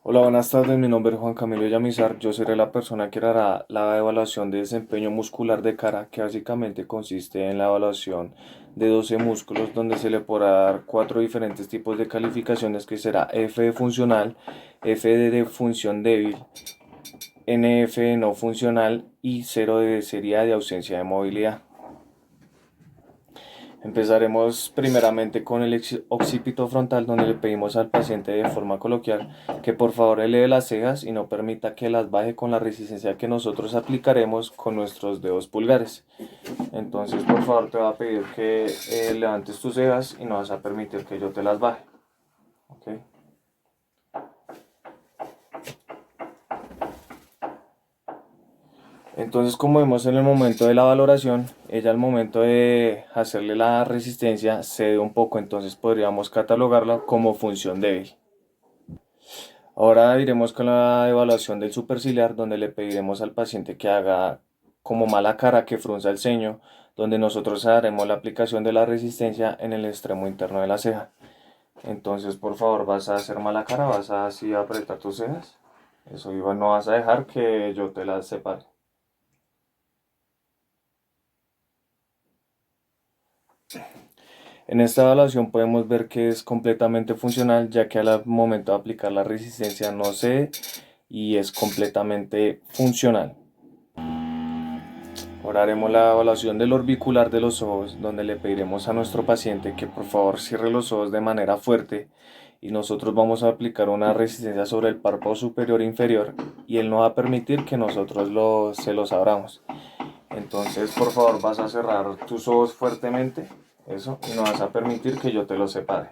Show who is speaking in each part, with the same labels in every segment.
Speaker 1: Hola, buenas tardes. Mi nombre es Juan Camilo Yamizar. Yo seré la persona que hará la evaluación de desempeño muscular de cara, que básicamente consiste en la evaluación de 12 músculos, donde se le podrá dar cuatro diferentes tipos de calificaciones, que será F de funcional, F de función débil, NF de no funcional y 0 de sería de ausencia de movilidad. Empezaremos primeramente con el occipito frontal, donde le pedimos al paciente de forma coloquial que por favor eleve las cejas y no permita que las baje con la resistencia que nosotros aplicaremos con nuestros dedos pulgares. Entonces por favor te voy a pedir que levantes tus cejas y no vas a permitir que yo te las baje. ¿Ok? Entonces, como vemos en el momento de la valoración, ella al momento de hacerle la resistencia cede un poco, entonces podríamos catalogarla como función débil. Ahora iremos con la evaluación del superciliar, donde le pediremos al paciente que haga como mala cara, que frunza el ceño, donde nosotros haremos la aplicación de la resistencia en el extremo interno de la ceja. Entonces, por favor, vas a hacer mala cara, vas a así apretar tus cejas. Eso, Iván, no vas a dejar que yo te las separe. En esta evaluación podemos ver que es completamente funcional, ya que al momento de aplicar la resistencia no cede y es completamente funcional. Ahora haremos la evaluación del orbicular de los ojos, donde le pediremos a nuestro paciente que por favor cierre los ojos de manera fuerte y nosotros vamos a aplicar una resistencia sobre el párpado superior e inferior y él no va a permitir que nosotros se los abramos. Entonces por favor vas a cerrar tus ojos fuertemente, eso, y no vas a permitir que yo te los separe.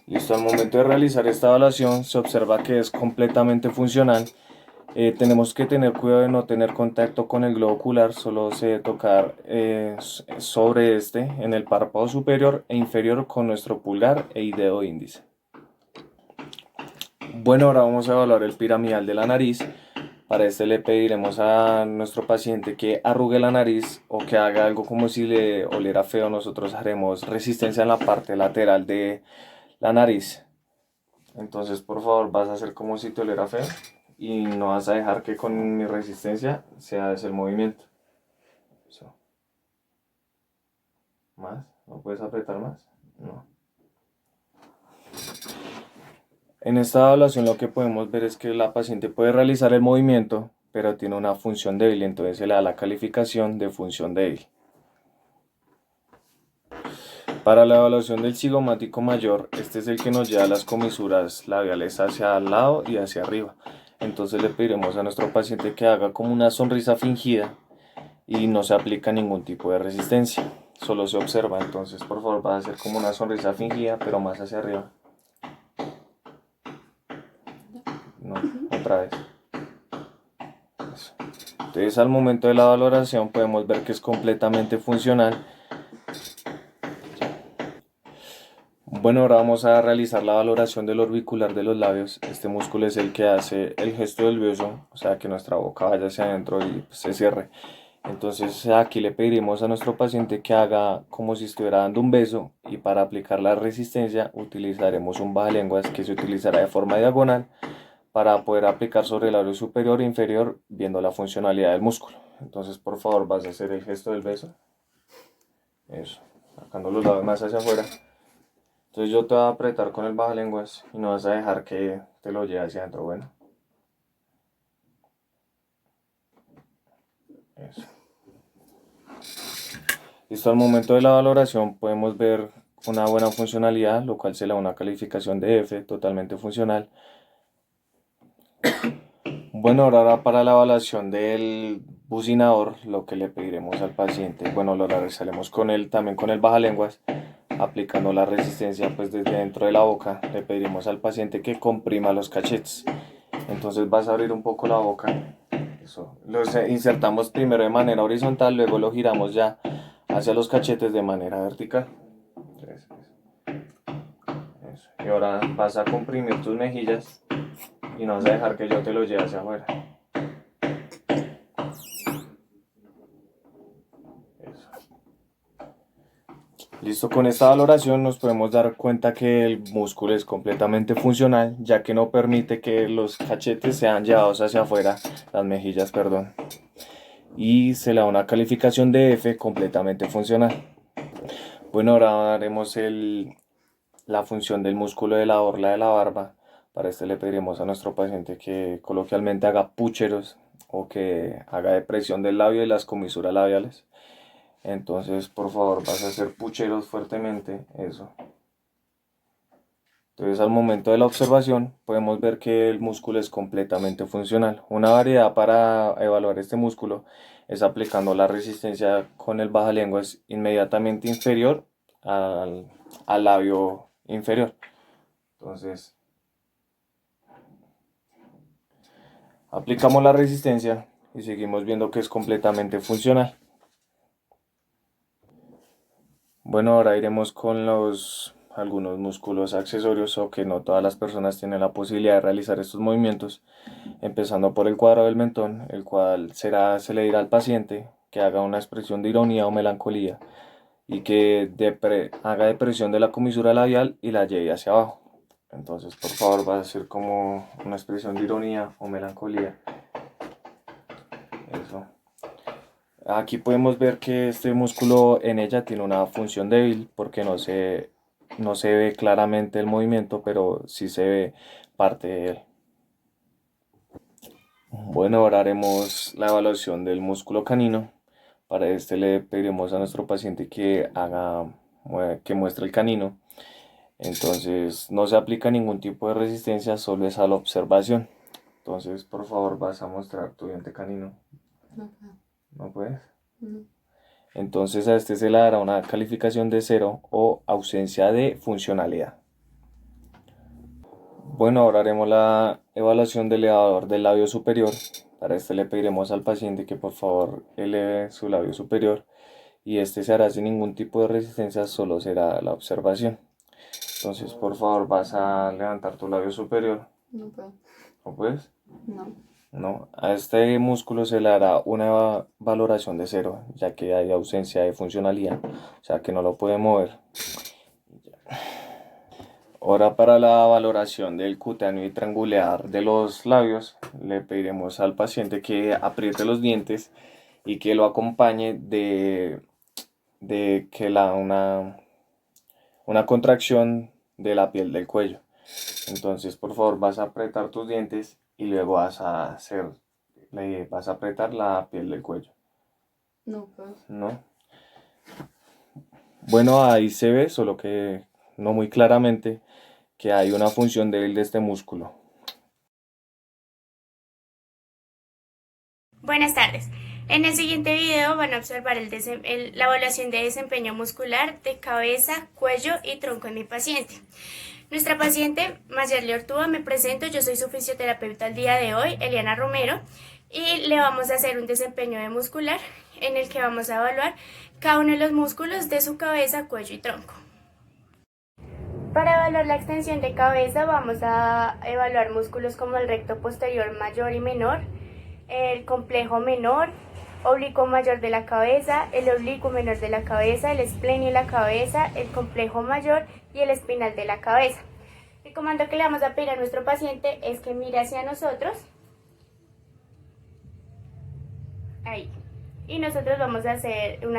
Speaker 1: Listo, al momento de realizar esta evaluación se observa que es completamente funcional. Tenemos que tener cuidado de no tener contacto con el globo ocular, solo se debe tocar sobre este en el párpado superior e inferior con nuestro pulgar e dedo índice. Bueno, ahora vamos a evaluar el piramidal de la nariz. Para este le pediremos a nuestro paciente que arrugue la nariz o que haga algo como si le oliera feo. Nosotros haremos resistencia en la parte lateral de la nariz. Entonces, por favor, vas a hacer como si te oliera feo y no vas a dejar que con mi resistencia se haga el movimiento. Eso. ¿Más? ¿No puedes apretar más? No. En esta evaluación lo que podemos ver es que la paciente puede realizar el movimiento, pero tiene una función débil, entonces se le da la calificación de función débil. Para la evaluación del cigomático mayor, este es el que nos lleva las comisuras labiales hacia el lado y hacia arriba. Entonces le pediremos a nuestro paciente que haga como una sonrisa fingida y no se aplica ningún tipo de resistencia, solo se observa. Entonces por favor va a hacer como una sonrisa fingida, pero más hacia arriba. No, otra vez. Eso. Entonces al momento de la valoración podemos ver que es completamente funcional. Bueno, ahora vamos a realizar la valoración del orbicular de los labios. Este músculo es el que hace el gesto del beso, o sea que nuestra boca vaya hacia adentro y pues, se cierre. Entonces aquí le pediremos a nuestro paciente que haga como si estuviera dando un beso y para aplicar la resistencia utilizaremos un lenguas que se utilizará de forma diagonal para poder aplicar sobre el labio superior e inferior viendo la funcionalidad del músculo. Entonces por favor vas a hacer el gesto del beso. Eso, sacando los labios más hacia afuera. Entonces yo te voy a apretar con el lenguas y no vas a dejar que te lo lleve hacia adentro. Bueno, eso. Listo, al momento de la valoración podemos ver una buena funcionalidad, lo cual se le da una calificación de F, totalmente funcional. Bueno, ahora para la evaluación del bucinador, lo que le pediremos al paciente, bueno, lo realizaremos con él, también con el lenguas, aplicando la resistencia pues desde dentro de la boca. Le pediremos al paciente que comprima los cachetes. Entonces vas a abrir un poco la boca. Eso. Los insertamos primero de manera horizontal, luego lo giramos ya hacia los cachetes de manera vertical. Eso. Y ahora vas a comprimir tus mejillas y no vas a dejar que yo te lo lleve hacia afuera. Eso. Listo, con esta valoración nos podemos dar cuenta que el músculo es completamente funcional, ya que no permite que los cachetes sean llevados hacia afuera, las mejillas, perdón, y se le da una calificación de F completamente funcional. Bueno, ahora haremos la función del músculo de la orla de la barba. Para este le pediremos a nuestro paciente que coloquialmente haga púcheros o que haga depresión del labio y las comisuras labiales. Entonces, por favor, vas a hacer pucheros fuertemente, eso. Entonces, al momento de la observación, podemos ver que el músculo es completamente funcional. Una variedad para evaluar este músculo es aplicando la resistencia con el bajalenguas inmediatamente inferior al, al labio inferior. Entonces, aplicamos la resistencia y seguimos viendo que es completamente funcional. Bueno, ahora iremos con algunos músculos accesorios o que no todas las personas tienen la posibilidad de realizar estos movimientos, empezando por el cuadrado del mentón, el cual se le dirá al paciente que haga una expresión de ironía o melancolía y que haga depresión de la comisura labial y la lleve hacia abajo. Entonces, por favor, va a ser como una expresión de ironía o melancolía. Eso. Aquí podemos ver que este músculo en ella tiene una función débil porque no se ve claramente el movimiento, pero sí se ve parte de él. Bueno, ahora haremos la evaluación del músculo canino. Para este le pediremos a nuestro paciente que muestre el canino. Entonces no se aplica ningún tipo de resistencia, solo es a la observación. Entonces, por favor, vas a mostrar tu diente canino.
Speaker 2: No puedo.
Speaker 1: ¿No puedes?
Speaker 2: No.
Speaker 1: Entonces a este se le dará una calificación de 0 o ausencia de funcionalidad. Bueno, ahora haremos la evaluación del elevador del labio superior. Para este le pediremos al paciente que por favor eleve su labio superior y este se hará sin ningún tipo de resistencia, solo será la observación. Entonces, por favor, vas a levantar tu labio superior.
Speaker 2: No puedo.
Speaker 1: ¿No puedes?
Speaker 2: No.
Speaker 1: No, a este músculo se le hará una valoración de 0, ya que hay ausencia de funcionalidad, o sea que no lo puede mover. Ahora para la valoración del cutáneo y triangular de los labios, le pediremos al paciente que apriete los dientes y que lo acompañe de que una contracción de la piel del cuello. Entonces, por favor, vas a apretar tus dientes y luego vas a apretar la piel del cuello.
Speaker 2: No puedo.
Speaker 1: ¿No? Bueno, ahí se ve, solo que no muy claramente, que hay una función débil de este músculo.
Speaker 3: Buenas tardes. En el siguiente video van a observar la evaluación de desempeño muscular de cabeza, cuello y tronco en mi paciente. Nuestra paciente, Mayerly Ortúa, me presento, yo soy su fisioterapeuta el día de hoy, Eliana Romero, y le vamos a hacer un desempeño de muscular en el que vamos a evaluar cada uno de los músculos de su cabeza, cuello y tronco. Para evaluar la extensión de cabeza vamos a evaluar músculos como el recto posterior mayor y menor, el complejo menor, oblicuo mayor de la cabeza, el oblicuo menor de la cabeza, el esplenio de la cabeza, el complejo mayor y el espinal de la cabeza. El comando que le vamos a pedir a nuestro paciente es que mire hacia nosotros. Ahí. Y nosotros vamos a hacer un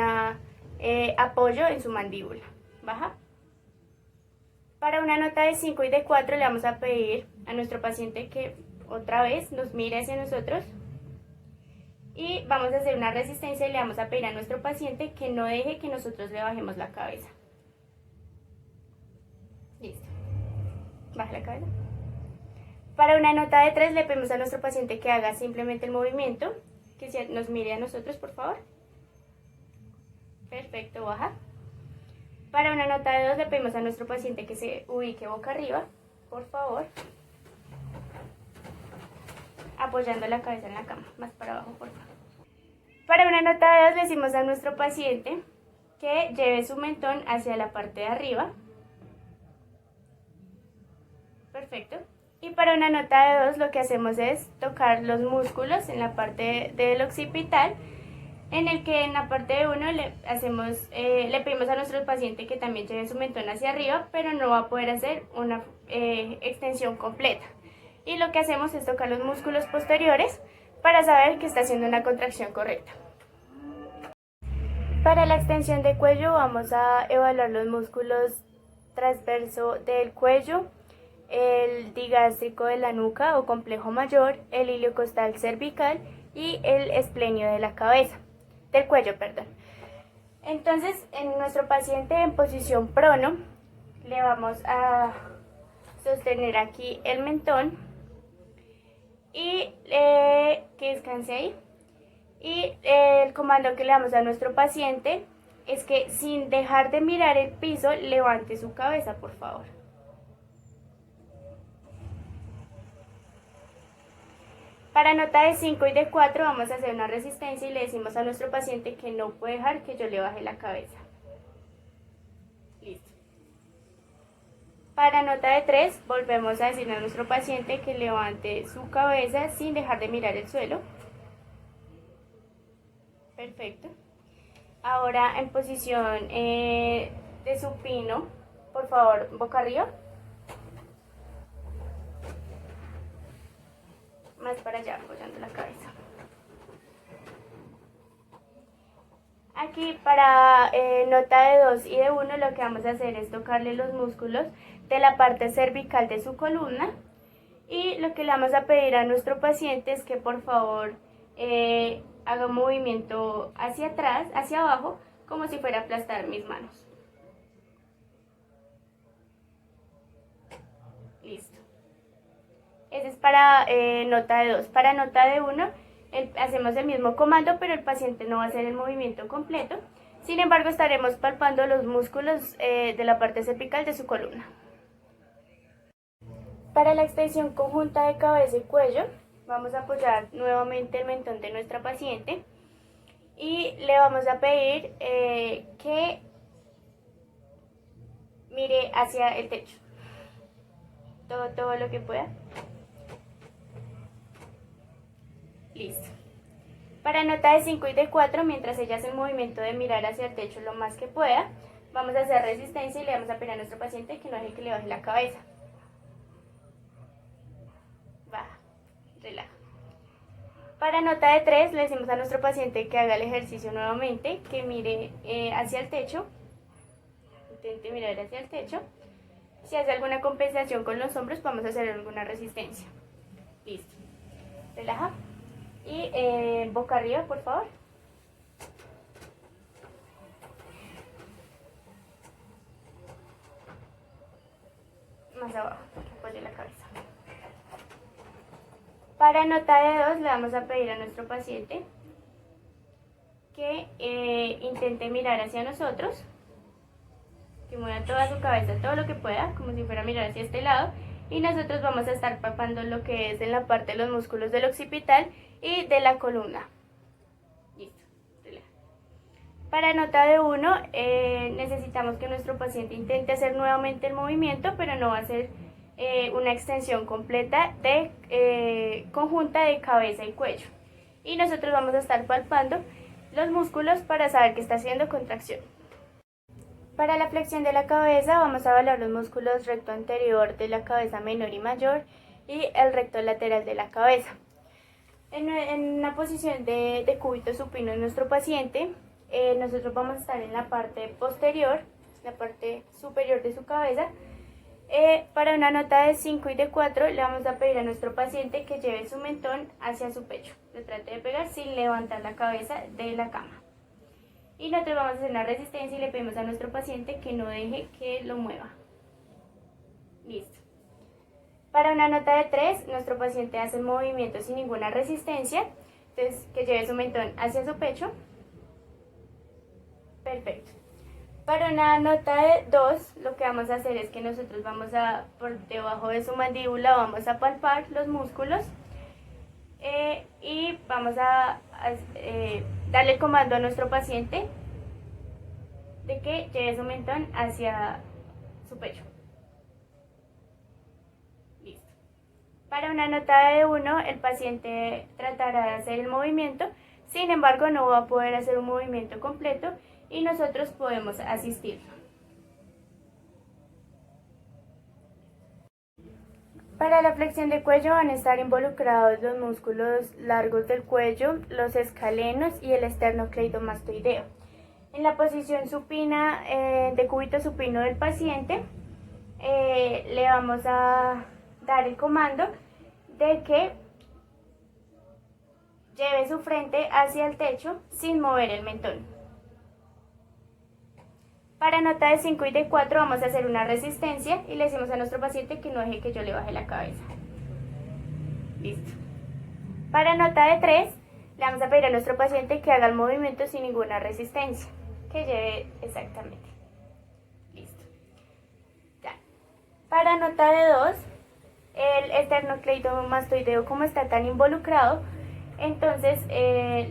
Speaker 3: apoyo en su mandíbula. Baja. Para una nota de 5 y de 4 le vamos a pedir a nuestro paciente que otra vez nos mire hacia nosotros. Y vamos a hacer una resistencia y le vamos a pedir a nuestro paciente que no deje que nosotros le bajemos la cabeza. Listo. Baja la cabeza. Para una nota de 3 le pedimos a nuestro paciente que haga simplemente el movimiento, que nos mire a nosotros, por favor. Perfecto, baja. Para una nota de 2 le pedimos a nuestro paciente que se ubique boca arriba, por favor. Apoyando la cabeza en la cama, más para abajo, por favor. Para una nota de 2 le decimos a nuestro paciente que lleve su mentón hacia la parte de arriba. Perfecto. Y para una nota de 2 lo que hacemos es tocar los músculos en la parte del occipital en el que en la parte de 1 le pedimos a nuestro paciente que también lleve su mentón hacia arriba, pero no va a poder hacer una extensión completa. Y lo que hacemos es tocar los músculos posteriores para saber que está haciendo una contracción correcta. Para la extensión de cuello vamos a evaluar los músculos transverso del cuello, el digástrico de la nuca o complejo mayor, el iliocostal cervical y el esplenio de la cabeza, del cuello, perdón. Entonces, en nuestro paciente en posición prono, le vamos a sostener aquí el mentón y que descanse ahí. Y el comando que le damos a nuestro paciente es que sin dejar de mirar el piso, levante su cabeza, por favor. Para nota de 5 y de 4 vamos a hacer una resistencia y le decimos a nuestro paciente que no puede dejar que yo le baje la cabeza. Listo. Para nota de 3 volvemos a decirle a nuestro paciente que levante su cabeza sin dejar de mirar el suelo. Perfecto. Ahora en posición de supino, por favor, boca arriba. Más para allá, apoyando la cabeza. Aquí para nota de 2 y de 1 lo que vamos a hacer es tocarle los músculos de la parte cervical de su columna. Y lo que le vamos a pedir a nuestro paciente es que por favor haga un movimiento hacia atrás, hacia abajo, como si fuera a aplastar mis manos. Listo. Ese es para nota de 2. Para nota de 1 hacemos el mismo comando, pero el paciente no va a hacer el movimiento completo. Sin embargo, estaremos palpando los músculos de la parte cervical de su columna. Para la extensión conjunta de cabeza y cuello, vamos a apoyar nuevamente el mentón de nuestra paciente y le vamos a pedir que mire hacia el techo. Todo lo que pueda. Listo. Para nota de 5 y de 4, mientras ella hace el movimiento de mirar hacia el techo lo más que pueda, vamos a hacer resistencia y le vamos a pedir a nuestro paciente que no deje que le baje la cabeza. Baja, relaja. Para nota de 3, le decimos a nuestro paciente que haga el ejercicio nuevamente, que mire hacia el techo, intente mirar hacia el techo. Si hace alguna compensación con los hombros, vamos a hacer alguna resistencia. Listo. Relaja. Y boca arriba, por favor. Más abajo, apoye la cabeza. Para nota de 2 le vamos a pedir a nuestro paciente que intente mirar hacia nosotros, que mueva toda su cabeza, todo lo que pueda, como si fuera a mirar hacia este lado. Y nosotros vamos a estar palpando lo que es en la parte de los músculos del occipital y de la columna. Listo. Para nota de 1, necesitamos que nuestro paciente intente hacer nuevamente el movimiento, pero no va a ser una extensión completa de conjunta de cabeza y cuello. Y nosotros vamos a estar palpando los músculos para saber que está haciendo contracción. Para la flexión de la cabeza vamos a evaluar los músculos recto anterior de la cabeza menor y mayor y el recto lateral de la cabeza. En una posición de cúbito supino en nuestro paciente, nosotros vamos a estar en la parte posterior, la parte superior de su cabeza. Para una nota de 5 y de 4 le vamos a pedir a nuestro paciente que lleve su mentón hacia su pecho. Lo trate de pegar sin levantar la cabeza de la cama. Y nosotros vamos a hacer una resistencia y le pedimos a nuestro paciente que no deje que lo mueva. Listo. Para una nota de 3, nuestro paciente hace el movimiento sin ninguna resistencia. Entonces, que lleve su mentón hacia su pecho. Perfecto. Para una nota de 2, lo que vamos a hacer es que nosotros vamos a, por debajo de su mandíbula, vamos a palpar los músculos. Y vamos a darle el comando a nuestro paciente de que lleve su mentón hacia su pecho. Listo. Para una nota de 1, el paciente tratará de hacer el movimiento, Sin embargo, no va a poder hacer un movimiento completo y nosotros podemos asistirlo. Para la flexión de cuello van a estar involucrados los músculos largos del cuello, los escalenos y el esternocleidomastoideo. En la posición supina de cúbito supino del paciente, le vamos a dar el comando de que lleve su frente hacia el techo sin mover el mentón. Para nota de 5 y de 4 vamos a hacer una resistencia y le decimos a nuestro paciente que no deje que yo le baje la cabeza. Listo. Para nota de 3 le vamos a pedir a nuestro paciente que haga el movimiento sin ninguna resistencia, que lleve exactamente. Listo. Ya. Para nota de 2, el esternocleidomastoideo como está tan involucrado, entonces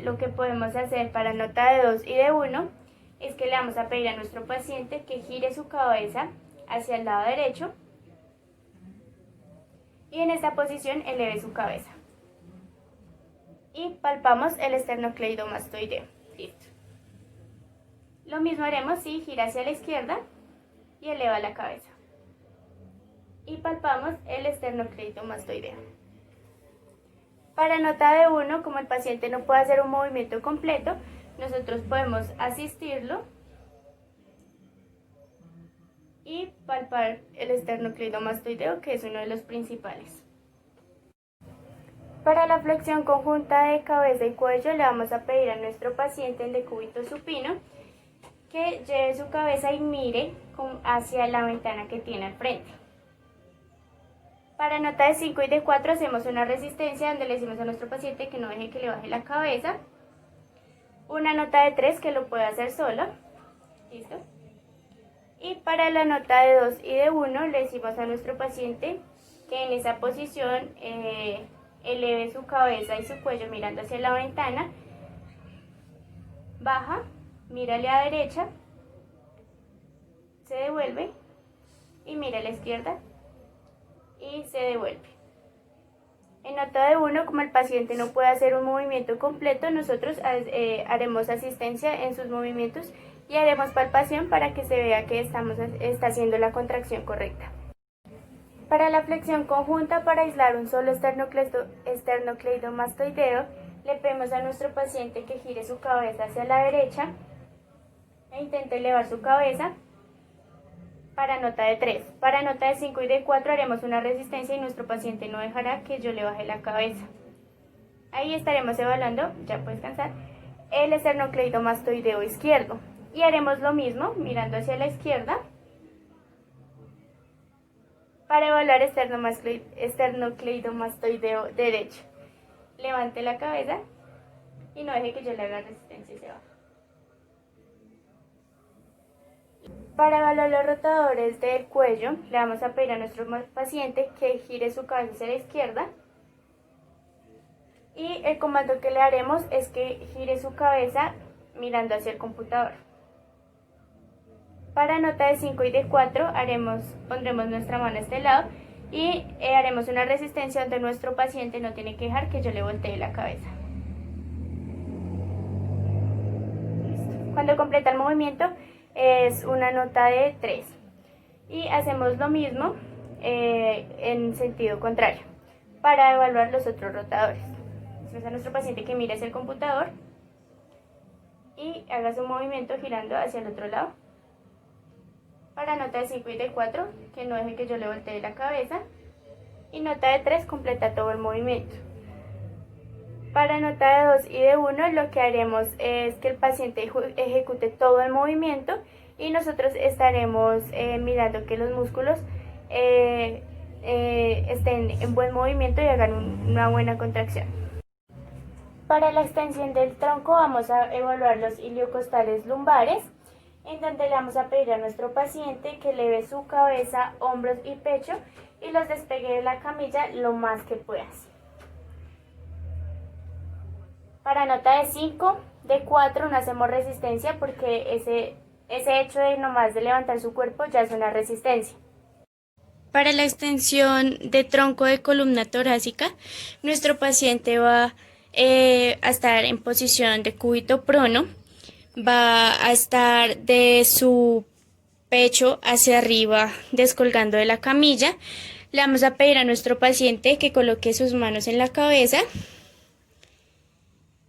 Speaker 3: lo que podemos hacer para nota de 2 y de 1 es que le vamos a pedir a nuestro paciente que gire su cabeza hacia el lado derecho y en esta posición eleve su cabeza. Y palpamos el esternocleidomastoideo. Listo. Lo mismo haremos si gira hacia la izquierda y eleva la cabeza. Y palpamos el esternocleidomastoideo. Para nota de 1, como el paciente no puede hacer un movimiento completo, nosotros podemos asistirlo y palpar el esternocleidomastoideo, que es uno de los principales. Para la flexión conjunta de cabeza y cuello le vamos a pedir a nuestro paciente en decúbito supino que lleve su cabeza y mire hacia la ventana que tiene al frente. Para nota de 5 y de 4 hacemos una resistencia donde le decimos a nuestro paciente que no deje que le baje la cabeza. Una nota de 3 que lo puede hacer solo. ¿Listo? Y para la nota de 2 y de 1 le decimos a nuestro paciente que en esa posición eleve su cabeza y su cuello mirando hacia la ventana. Baja, mírale a la derecha, se devuelve y mira a la izquierda y se devuelve. En nota de 1, como el paciente no puede hacer un movimiento completo, nosotros haremos asistencia en sus movimientos y haremos palpación para que se vea que está haciendo la contracción correcta. Para la flexión conjunta, para aislar un solo esternocleidomastoideo, le pedimos a nuestro paciente que gire su cabeza hacia la derecha e intente elevar su cabeza. Para nota de 3. Para nota de 5 y de 4 haremos una resistencia y nuestro paciente no dejará que yo le baje la cabeza. Ahí estaremos evaluando, ya puedes descansar, el esternocleidomastoideo izquierdo. Y haremos lo mismo mirando hacia la izquierda para evaluar esternocleidomastoideo derecho. Levante la cabeza y no deje que yo le haga resistencia y se baje. Para evaluar los rotadores del cuello, le vamos a pedir a nuestro paciente que gire su cabeza hacia la izquierda y el comando que le haremos es que gire su cabeza mirando hacia el computador. Para nota de 5 y de 4 pondremos nuestra mano a este lado y haremos una resistencia donde nuestro paciente no tiene que dejar que yo le voltee la cabeza. Listo. Cuando completa el movimiento es una nota de 3 y hacemos lo mismo en sentido contrario para evaluar los otros rotadores. Decimos a nuestro paciente que mire hacia el computador y haga su movimiento girando hacia el otro lado. Para nota de 5 y de 4 que no deje que yo le voltee la cabeza y nota de 3 completa todo el movimiento. Para nota de 2 y de 1 lo que haremos es que el paciente ejecute todo el movimiento y nosotros estaremos mirando que los músculos estén en buen movimiento y hagan una buena contracción. Para la extensión del tronco vamos a evaluar los iliocostales lumbares, en donde le vamos a pedir a nuestro paciente que eleve su cabeza, hombros y pecho y los despegue de la camilla lo más que puedas. Para nota de 5, de 4 no hacemos resistencia porque ese hecho de nomás de levantar su cuerpo ya es una resistencia. Para la extensión de tronco de columna torácica, nuestro paciente va a estar en posición de cúbito prono, va a estar de su pecho hacia arriba, descolgando de la camilla. Le vamos a pedir a nuestro paciente que coloque sus manos en la cabeza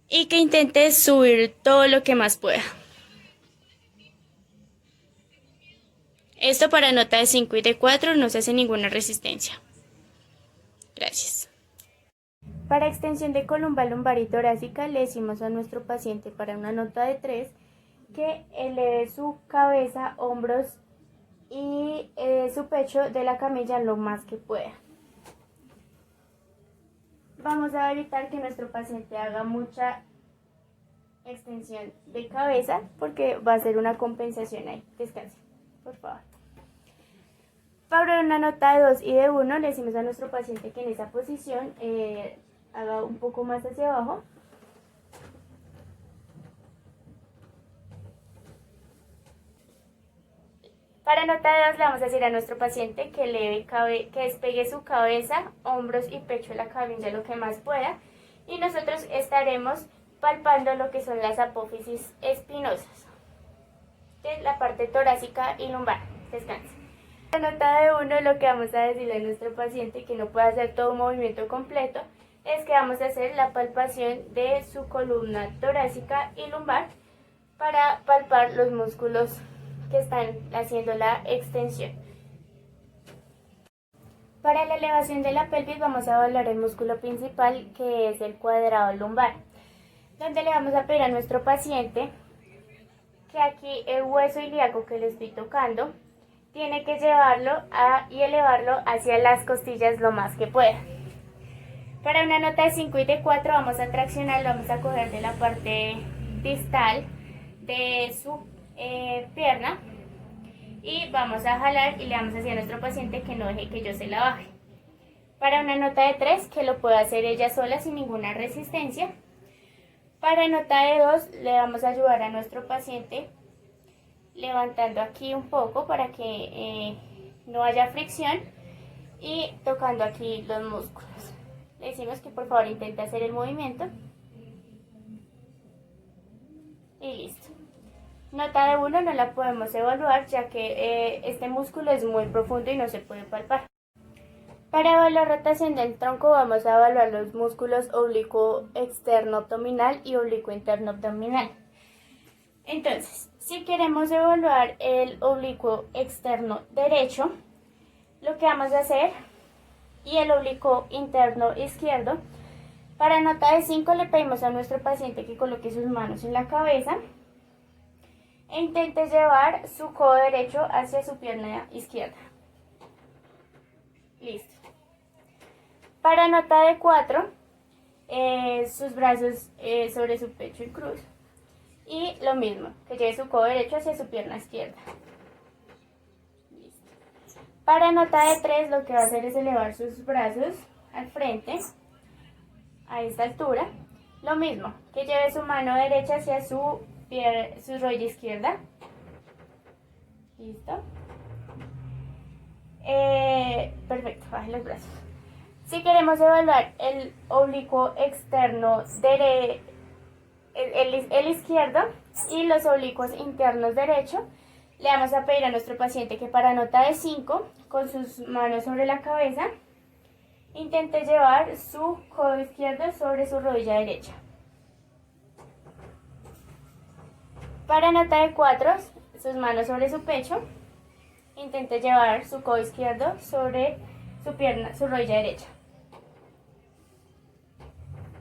Speaker 3: y que intente subir todo lo que más pueda. Esto para nota de 5 y de 4 no se hace ninguna resistencia. Gracias. Para extensión de columna, lumbar y torácica le decimos a nuestro paciente para una nota de 3 que eleve su cabeza, hombros y su pecho de la camilla lo más que pueda. Vamos a evitar que nuestro paciente haga mucha extensión de cabeza porque va a ser una compensación ahí. Descanse, por favor. Para una nota de 2 y de 1 le decimos a nuestro paciente que en esa posición haga un poco más hacia abajo. Para nota de 2 le vamos a decir a nuestro paciente que que despegue su cabeza, hombros y pecho de la camilla lo que más pueda. Y nosotros estaremos palpando lo que son las apófisis espinosas de la parte torácica y lumbar. Descanse. Para nota de 1 lo que vamos a decirle a nuestro paciente que no puede hacer todo un movimiento completo es que vamos a hacer la palpación de su columna torácica y lumbar para palpar los músculos que están haciendo la extensión. Para la elevación de la pelvis vamos a evaluar el músculo principal, que es el cuadrado lumbar, donde le vamos a pedir a nuestro paciente que aquí el hueso ilíaco que le estoy tocando tiene que llevarlo y elevarlo hacia las costillas lo más que pueda. Para una nota de 5 y de 4 vamos a traccionar, lo vamos a coger de la parte distal de su pierna y vamos a jalar y le vamos a decir a nuestro paciente que no deje que yo se la baje. Para una nota de 3 que lo pueda hacer ella sola sin ninguna resistencia. Para nota de 2 le vamos a ayudar a nuestro paciente levantando aquí un poco para que no haya fricción y tocando aquí los músculos. Le decimos que por favor intente hacer el movimiento y listo. Nota de 1 no la podemos evaluar ya que este músculo es muy profundo y no se puede palpar. Para evaluar rotación del tronco vamos a evaluar los músculos oblicuo externo abdominal y oblicuo interno abdominal. Entonces, si queremos evaluar el oblicuo externo derecho, lo que vamos a hacer, y el oblicuo interno izquierdo, para nota de 5 le pedimos a nuestro paciente que coloque sus manos en la cabeza e intente llevar su codo derecho hacia su pierna izquierda. Listo. Para nota de 4, sus brazos sobre su pecho en cruz. Y lo mismo, que lleve su codo derecho hacia su pierna izquierda. Listo. Para nota de 3 lo que va a hacer es elevar sus brazos al frente, a esta altura. Lo mismo, que lleve su mano derecha hacia su rodilla izquierda. Listo. Perfecto, baje los brazos. Si queremos evaluar el oblicuo externo el izquierdo y los oblicuos internos derecho, le vamos a pedir a nuestro paciente que para nota de 5, con sus manos sobre la cabeza, intente llevar su codo izquierdo sobre su rodilla derecha. Para nota de 4, sus manos sobre su pecho, intente llevar su codo izquierdo sobre su rodilla derecha.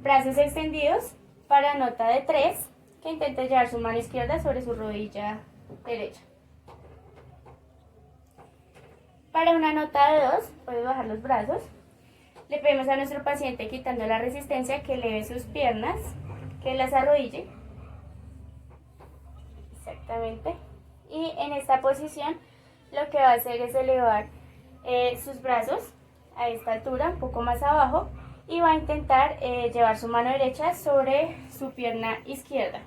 Speaker 3: Brazos extendidos. Para nota de 3, que intente llevar su mano izquierda sobre su rodilla derecha. Para una nota de 2, puede bajar los brazos. Le pedimos a nuestro paciente, quitando la resistencia, que eleve sus piernas, que las arrodille. Exactamente. Y en esta posición lo que va a hacer es elevar sus brazos a esta altura, un poco más abajo, y va a intentar llevar su mano derecha sobre su pierna izquierda.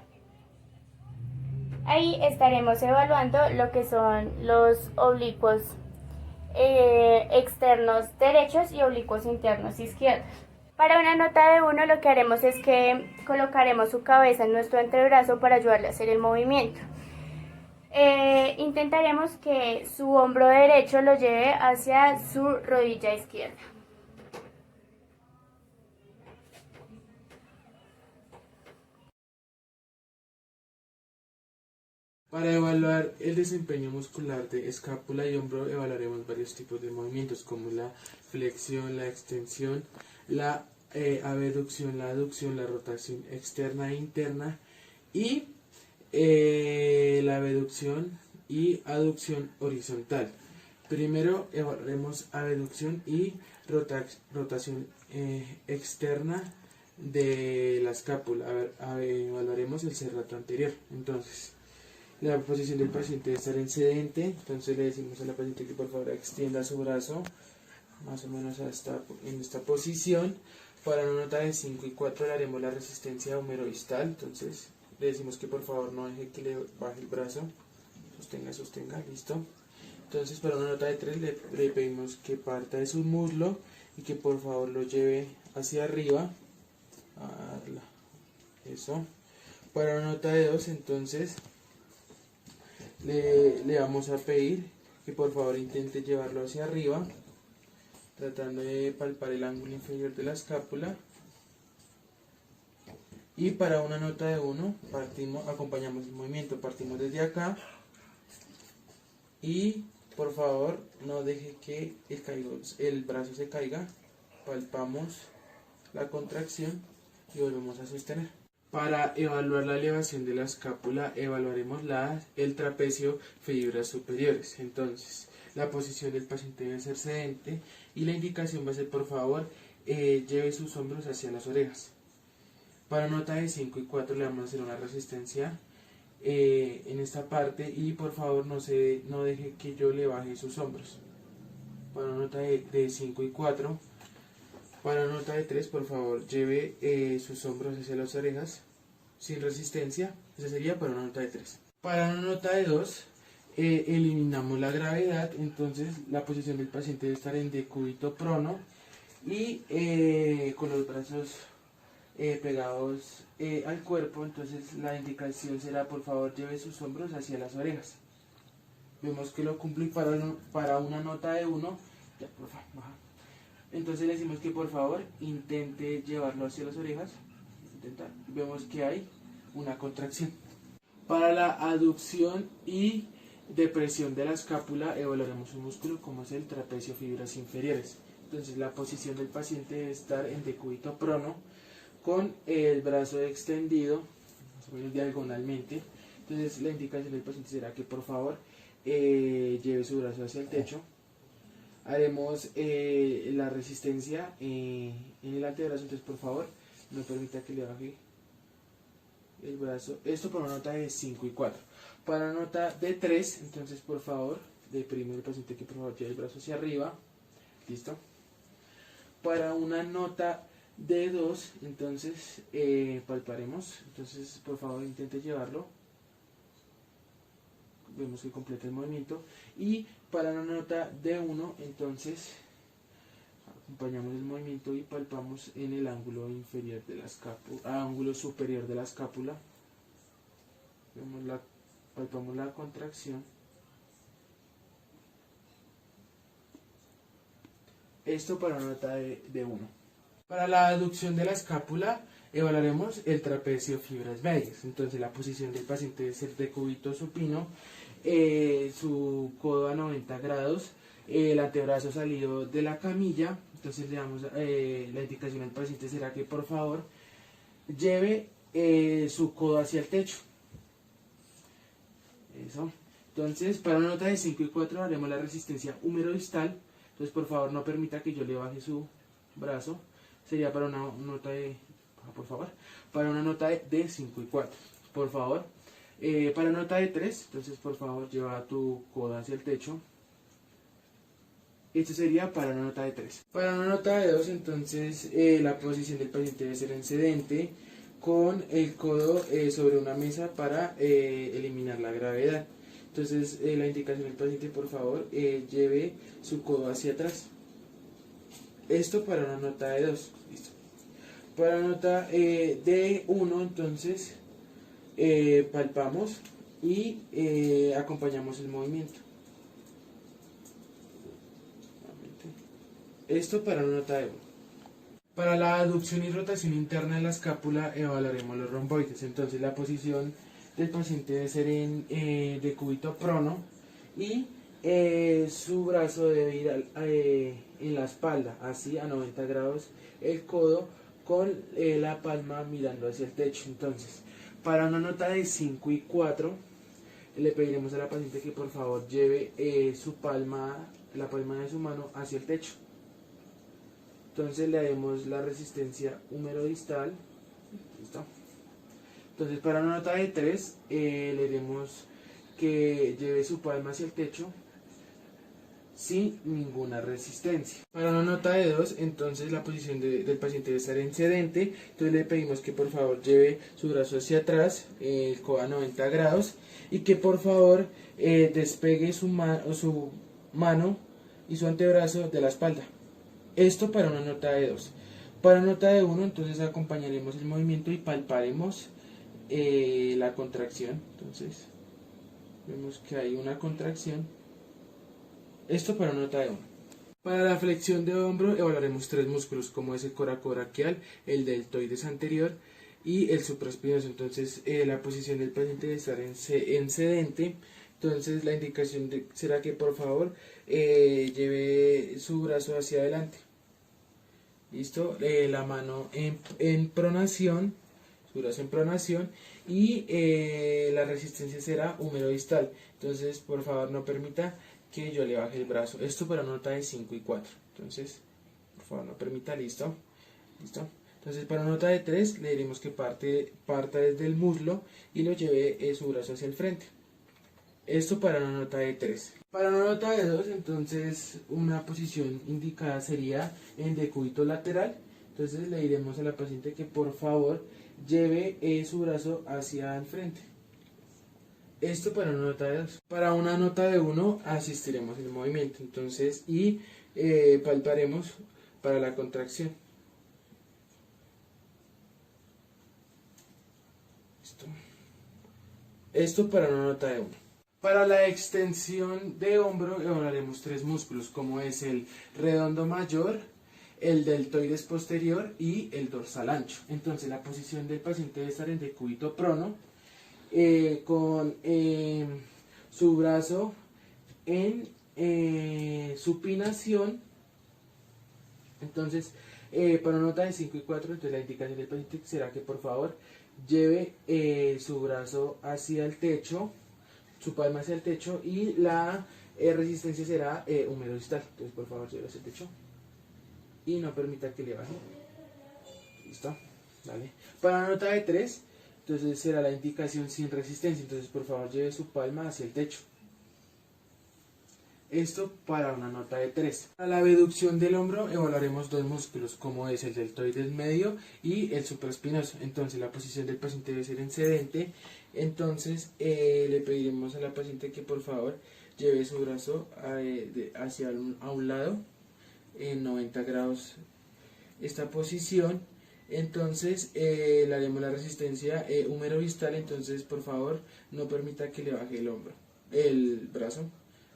Speaker 3: Ahí estaremos evaluando lo que son los oblicuos externos derechos y oblicuos internos izquierdos. Para una nota de 1 lo que haremos es que colocaremos su cabeza en nuestro antebrazo para ayudarle a hacer el movimiento. Intentaremos que su hombro derecho lo lleve hacia su rodilla izquierda.
Speaker 4: Para evaluar el desempeño muscular de escápula y hombro evaluaremos varios tipos de movimientos como la flexión, la extensión, la abducción, la aducción, la rotación externa e interna y la abducción y aducción horizontal. Primero evaluaremos abducción y rotación externa de la escápula. Evaluaremos el cerrato anterior. Entonces, la posición del paciente debe estar en sedente, entonces le decimos a la paciente que por favor extienda su brazo más o menos en esta posición. Para una nota de 5 y 4 le haremos la resistencia humerostal, entonces le decimos que por favor no deje que le baje el brazo, sostenga, listo. Entonces para una nota de 3 le pedimos que parta de su muslo y que por favor lo lleve hacia arriba, eso. Para una nota de 2 entonces le vamos a pedir que por favor intente llevarlo hacia arriba, tratando de palpar el ángulo inferior de la escápula. Y para una nota de 1 acompañamos el movimiento, partimos desde acá y por favor no deje que el brazo se caiga, palpamos la contracción y volvemos a sostener. Para evaluar la elevación de la escápula evaluaremos el trapecio, fibras superiores. Entonces la posición del paciente debe ser sedente y la indicación va a ser por favor lleve sus hombros hacia las orejas. Para nota de 5 y 4 le vamos a hacer una resistencia en esta parte y por favor no deje que yo le baje sus hombros. Para nota de 5 y 4, para nota de 3 por favor lleve sus hombros hacia las orejas sin resistencia. Esa sería para una nota de 3. Para una nota de 2 eliminamos la gravedad, entonces la posición del paciente debe estar en decúbito prono y con los brazos pegados al cuerpo. Entonces la indicación será por favor lleve sus hombros hacia las orejas. Vemos que lo cumplí para una nota de 1. Ya, por favor, baja. Entonces le decimos que por favor intente llevarlo hacia las orejas. Vemos que hay una contracción. Para la aducción y depresión de la escápula evaluaremos un músculo como es el trapecio, fibras inferiores. Entonces la posición del paciente debe estar en decúbito prono con el brazo extendido más o menos diagonalmente. Entonces la indicación del paciente será que por favor lleve su brazo hacia el techo. Haremos la resistencia en el antebrazo, entonces por favor no permita que le baje el brazo. Esto para una nota de 5 y 4. Para una nota de 3, entonces por favor deprime al paciente que por favor lleve el brazo hacia arriba. Listo. Para una nota de 2, entonces palparemos. Entonces por favor intente llevarlo. Vemos que completa el movimiento. Y para una nota de 1, entonces acompañamos el movimiento y palpamos en el ángulo inferior de la escápula, ángulo superior de la escápula. Palpamos la contracción. Esto para una nota de 1. Para la aducción de la escápula evaluaremos el trapecio, fibras medias. Entonces la posición del paciente debe ser de cúbito supino, su codo a 90 grados, el antebrazo salido de la camilla. Entonces le damos la indicación al paciente será que por favor lleve su codo hacia el techo. Eso. Entonces para una nota de 5 y 4 haremos la resistencia humerodistal. Entonces por favor no permita que yo le baje su brazo. Sería para una nota de, por favor, para una nota de 5 y 4. Por favor. Para nota de 3, entonces por favor lleva tu codo hacia el techo. Esto sería para una nota de 3. Para una nota de 2, entonces la posición del paciente debe ser en sedente, con el codo sobre una mesa para eliminar la gravedad. Entonces la indicación del paciente, por favor, lleve su codo hacia atrás. Esto para una nota de 2. Listo. Para nota de 1, entonces palpamos y acompañamos el movimiento. Esto para una nota de 1. Para la aducción y rotación interna de la escápula evaluaremos los romboides. Entonces la posición del paciente debe ser en decúbito prono y su brazo debe ir en la espalda, así a 90 grados, el codo con la palma mirando hacia el techo. Entonces, para una nota de 5 y 4, le pediremos a la paciente que por favor lleve la palma de su mano hacia el techo. Entonces le haremos la resistencia húmero-distal. ¿Listo? Entonces para una nota de 3 le haremos que lleve su palma hacia el techo sin ninguna resistencia. Para una nota de 2, entonces la posición del paciente debe estar en sedente. Entonces le pedimos que por favor lleve su brazo hacia atrás, el codo a 90 grados, y que por favor despegue su mano y su antebrazo de la espalda. Esto para una nota de 2. Para una nota de 1, entonces acompañaremos el movimiento y palparemos la contracción. Entonces vemos que hay una contracción. Esto para una nota de 1. Para la flexión de hombro evaluaremos 3 músculos, como es el coracobraquial, el deltoides anterior y el supraespinoso. Entonces la posición del paciente debe estar en sedente. Entonces la indicación será que por favor lleve su brazo hacia adelante. ¿Listo? La mano en pronación, su brazo en pronación, y la resistencia será húmero-distal. Entonces por favor no permita que yo le baje el brazo. Esto para nota de 5 y 4. Entonces por favor no permita. ¿Listo? ¿Listo? Entonces para nota de 3 le diremos que parta desde el muslo y lo lleve su brazo hacia el frente. Esto para una nota de 3. Para una nota de 2, entonces una posición indicada sería en decúbito lateral. Entonces le diremos a la paciente que por favor lleve su brazo hacia el frente. Esto para una nota de 2. Para una nota de 1 asistiremos el movimiento. Entonces palparemos para la contracción. Esto para una nota de 1. Para la extensión de hombro evaluaremos 3 músculos, como es el redondo mayor, el deltoides posterior y el dorsal ancho. Entonces la posición del paciente debe estar en decúbito prono, con su brazo en supinación. Entonces para una nota de 5 y 4, entonces la indicación del paciente será que por favor lleve su brazo hacia el techo, su palma hacia el techo, y la resistencia será húmero-distal. Entonces por favor lleve hacia el techo y no permita que le baje. ¿Listo? Vale. Para la nota de 3, entonces será la indicación sin resistencia. Entonces por favor lleve su palma hacia el techo. Esto para una nota de 3. Para la abducción del hombro evaluaremos 2 músculos, como es el deltoides medio y el supraespinoso. Entonces la posición del paciente debe ser en sedente. Entonces le pediremos a la paciente que por favor lleve su brazo hacia a un lado en 90 grados esta posición. Entonces le haremos la resistencia húmero-distal. Entonces por favor no permita que le baje el brazo.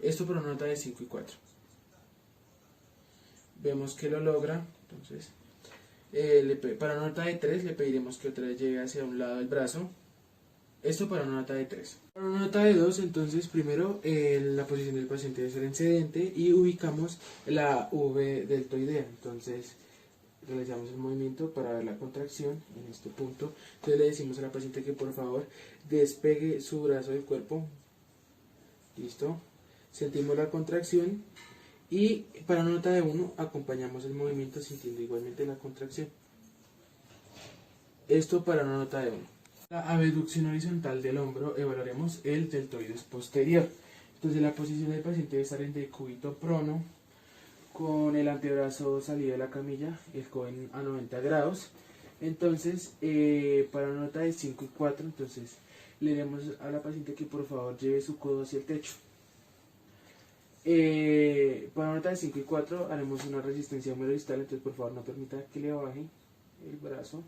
Speaker 4: Esto por una nota de 5 y 4. Vemos que lo logra. Entonces para una nota de 3 le pediremos que otra vez lleve hacia un lado el brazo. Esto para una nota de 3. Para una nota de 2, entonces primero la posición del paciente debe ser en sedente y ubicamos la V deltoidea. Entonces realizamos el movimiento para ver la contracción en este punto. Entonces le decimos a la paciente que por favor despegue su brazo del cuerpo. ¿Listo? Sentimos la contracción y para una nota de 1 acompañamos el movimiento sintiendo igualmente la contracción. Esto para una nota de 1. La abducción horizontal del hombro evaluaremos el deltoides posterior. Entonces la posición del paciente debe estar en decúbito prono, con el antebrazo salido de la camilla, el codo a 90 grados. Entonces para una nota de 5 y 4, entonces le diremos a la paciente que por favor lleve su codo hacia el techo. Para una nota de 5 y 4 haremos una resistencia húmero-distal. Entonces por favor no permita que le baje. el brazo.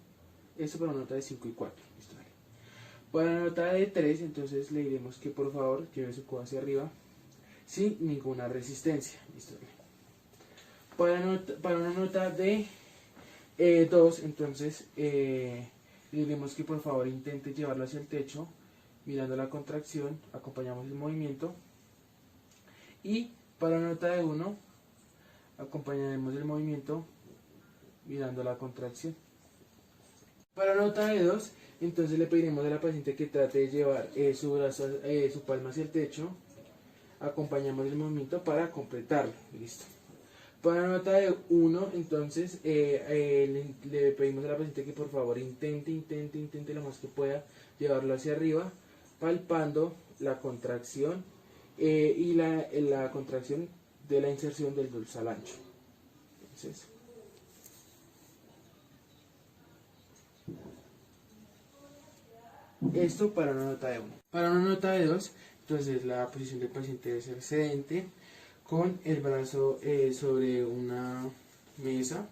Speaker 4: Esto para una nota de 5 y 4. Listo, dale. Para la nota de 3, entonces le diremos que por favor lleve su codo hacia arriba sin ninguna resistencia. Listo, dale. Para una nota de 2, entonces le diremos que por favor intente llevarlo hacia el techo mirando la contracción, acompañamos el movimiento. Y para la nota de 1 acompañaremos el movimiento mirando la contracción. Para la nota de 2, entonces le pediremos a la paciente que trate de llevar su palma hacia el techo, acompañamos el movimiento para completarlo. Listo. Para la nota de 1, entonces le pedimos a la paciente que por favor intente lo más que pueda llevarlo hacia arriba, palpando la contracción y la contracción de la inserción del dorsal ancho. Entonces, esto para una nota de 1. Para una nota de 2, entonces la posición del paciente debe ser sedente, con el brazo sobre una mesa.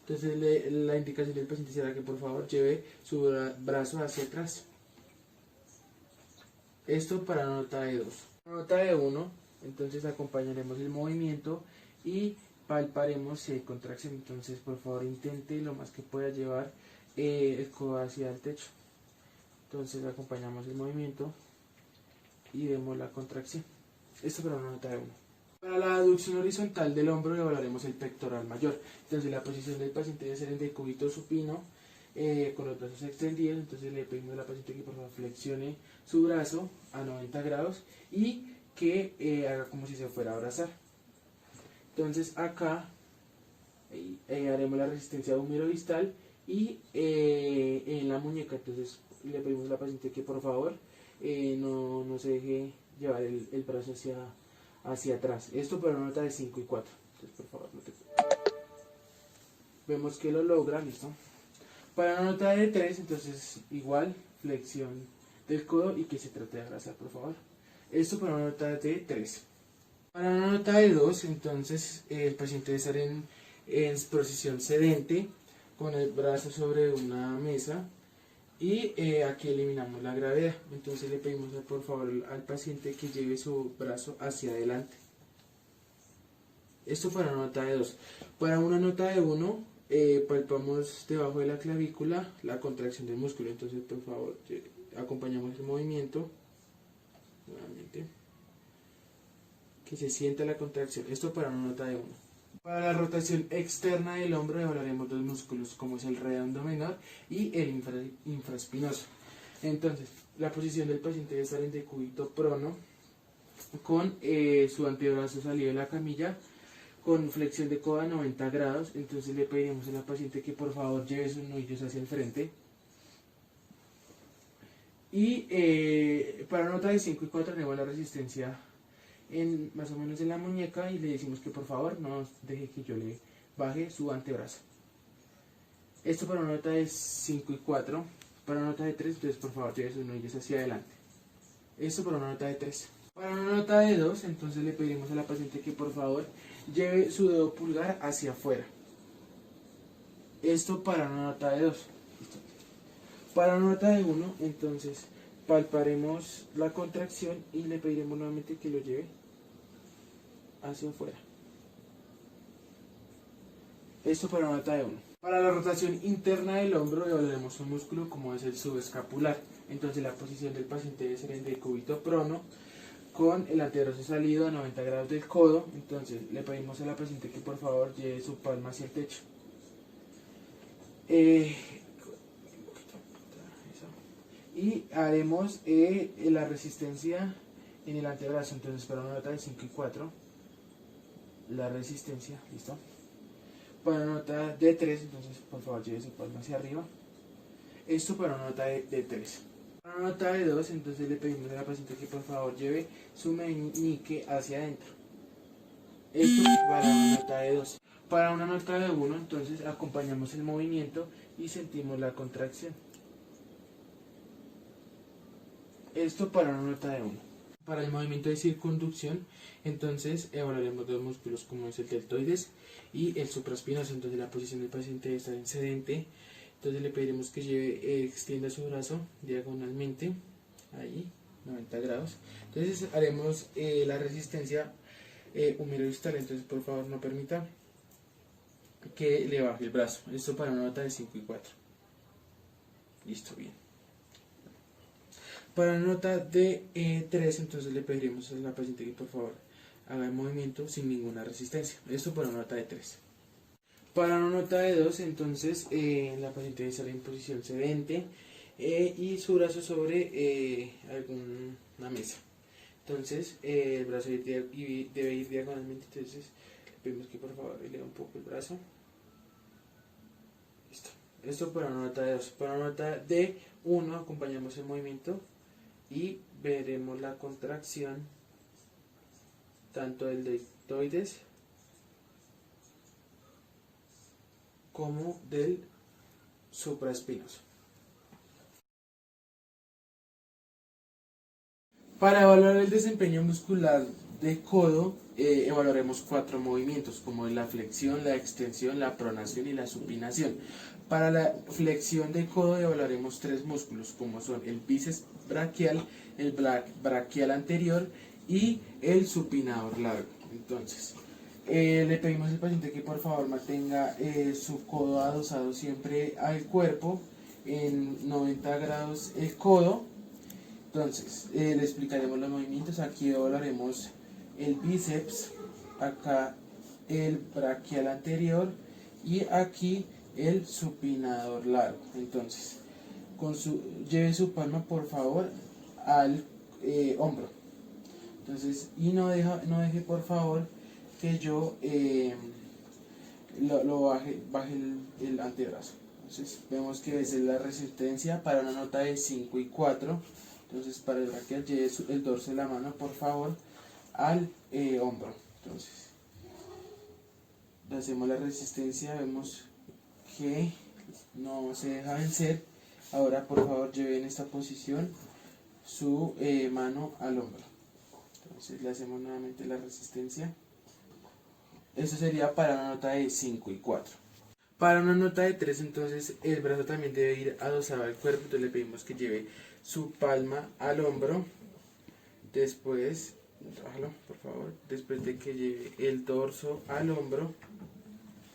Speaker 4: Entonces la indicación del paciente será que por favor lleve su brazo hacia atrás. Esto para la nota de 2. Para la nota de 1, entonces acompañaremos el movimiento y palparemos si hay contracción. Entonces por favor intente lo más que pueda llevar el codo hacia el techo. Entonces acompañamos el movimiento y vemos la contracción. Esto para una nota de 1. Para la aducción horizontal del hombro evaluaremos el pectoral mayor. Entonces la posición del paciente debe ser en decúbito supino, con los brazos extendidos. Entonces le pedimos a la paciente que por favor flexione su brazo a 90 grados y que haga como si se fuera a abrazar. Entonces acá haremos la resistencia humerosistal y en la muñeca. Entonces le pedimos a la paciente que por favor no se deje llevar el brazo hacia atrás. Esto para una nota de 5 y 4. Entonces por favor no te... Vemos que lo logra, listo. Para una nota de 3, entonces igual flexión del codo y que se trate de abrazar, por favor. Esto para una nota de 3. Para una nota de 2, entonces el paciente debe estar en posición sedente con el brazo sobre una mesa. Y aquí eliminamos la gravedad. Entonces le pedimos por favor al paciente que lleve su brazo hacia adelante. Esto para una nota de 2. Para una nota de 1, palpamos debajo de la clavícula la contracción del músculo. Entonces por favor acompañamos el movimiento. Nuevamente. Que se sienta la contracción. Esto para una nota de 1. Para la rotación externa del hombro evaluaremos dos músculos, como es el redondo menor y el infraespinoso. Entonces, la posición del paciente debe estar en decúbito prono, con su antebrazo salido de la camilla, con flexión de codo a 90 grados. Entonces le pedimos a la paciente que por favor lleve sus nudillos hacia el frente. Y para nota de 5 y 4 tenemos la resistencia más o menos en la muñeca y le decimos que por favor no deje que yo le baje su antebrazo. Esto para una nota de 5 y 4. Para una nota de 3, entonces por favor lleve sus nudillos hacia adelante. Esto para una nota de 3. Para una nota de 2, entonces le pedimos a la paciente que por favor lleve su dedo pulgar hacia afuera. Esto para una nota de 2. Para una nota de 1, entonces palparemos la contracción y le pediremos nuevamente que lo lleve hacia afuera. Esto para una nota de 1. Para la rotación interna del hombro evaluaremos un músculo como es el subescapular. Entonces la posición del paciente debe ser en decúbito prono, con el antebrazo salido a 90 grados del codo. Entonces le pedimos a la paciente que por favor lleve su palma hacia el techo. Y haremos la resistencia en el antebrazo. Entonces para una nota de 5 y 4, la resistencia, listo. Para una nota de 3, entonces por favor lleve su palma hacia arriba. Esto para una nota de 3. Para una nota de 2, entonces le pedimos a la paciente que por favor lleve su meñique hacia adentro. Esto para una nota de 2. Para una nota de 1, entonces acompañamos el movimiento y sentimos la contracción. Esto para una nota de 1. Para el movimiento de circunducción, entonces evaluaremos dos músculos como es el deltoides y el supraespinoso. Entonces la posición del paciente debe estar en sedente. Entonces le pediremos que extienda su brazo diagonalmente, ahí, 90 grados. Entonces haremos la resistencia humerostal. Entonces por favor no permita que le baje el brazo. Esto para una nota de 5 y 4. Listo, bien. Para una nota de 3, entonces le pediremos a la paciente que por favor haga el movimiento sin ninguna resistencia. Esto para una nota de 3. Para una nota de 2, entonces la paciente debe estar en posición sedente y su brazo sobre alguna mesa. Entonces el brazo debe ir diagonalmente. Entonces le pedimos que por favor eleve un poco el brazo. Listo. Esto para una nota de 2. Para una nota de 1 acompañamos el movimiento y veremos la contracción tanto del deltoides como del supraespinoso. Para evaluar el desempeño muscular de codo, evaluaremos 4 movimientos, como la flexión, la extensión, la pronación y la supinación. Para la flexión de codo evaluaremos 3 músculos, como son el bíceps braquial, el braquial anterior y el supinador largo. Entonces, le pedimos al paciente que por favor mantenga su codo adosado siempre al cuerpo en 90 grados el codo. Entonces, le explicaremos los movimientos. Aquí evaluaremos el bíceps, acá el braquial anterior y aquí el supinador largo. Entonces, lleve su palma por favor al hombro. Entonces, y no deje por favor que yo baje el antebrazo. Entonces, vemos que esa es la resistencia para una nota de 5 y 4. Entonces, para el braquial, lleve el dorso de la mano por favor al hombro. Entonces, le hacemos la resistencia, vemos que no se deja vencer. Ahora por favor lleve en esta posición su mano al hombro. Entonces le hacemos nuevamente la resistencia. Eso sería para una nota de 5 y 4. Para una nota de 3, entonces el brazo también debe ir adosado al cuerpo. Entonces le pedimos que lleve su palma al hombro. Después, bájalo por favor. Después de que lleve el dorso al hombro,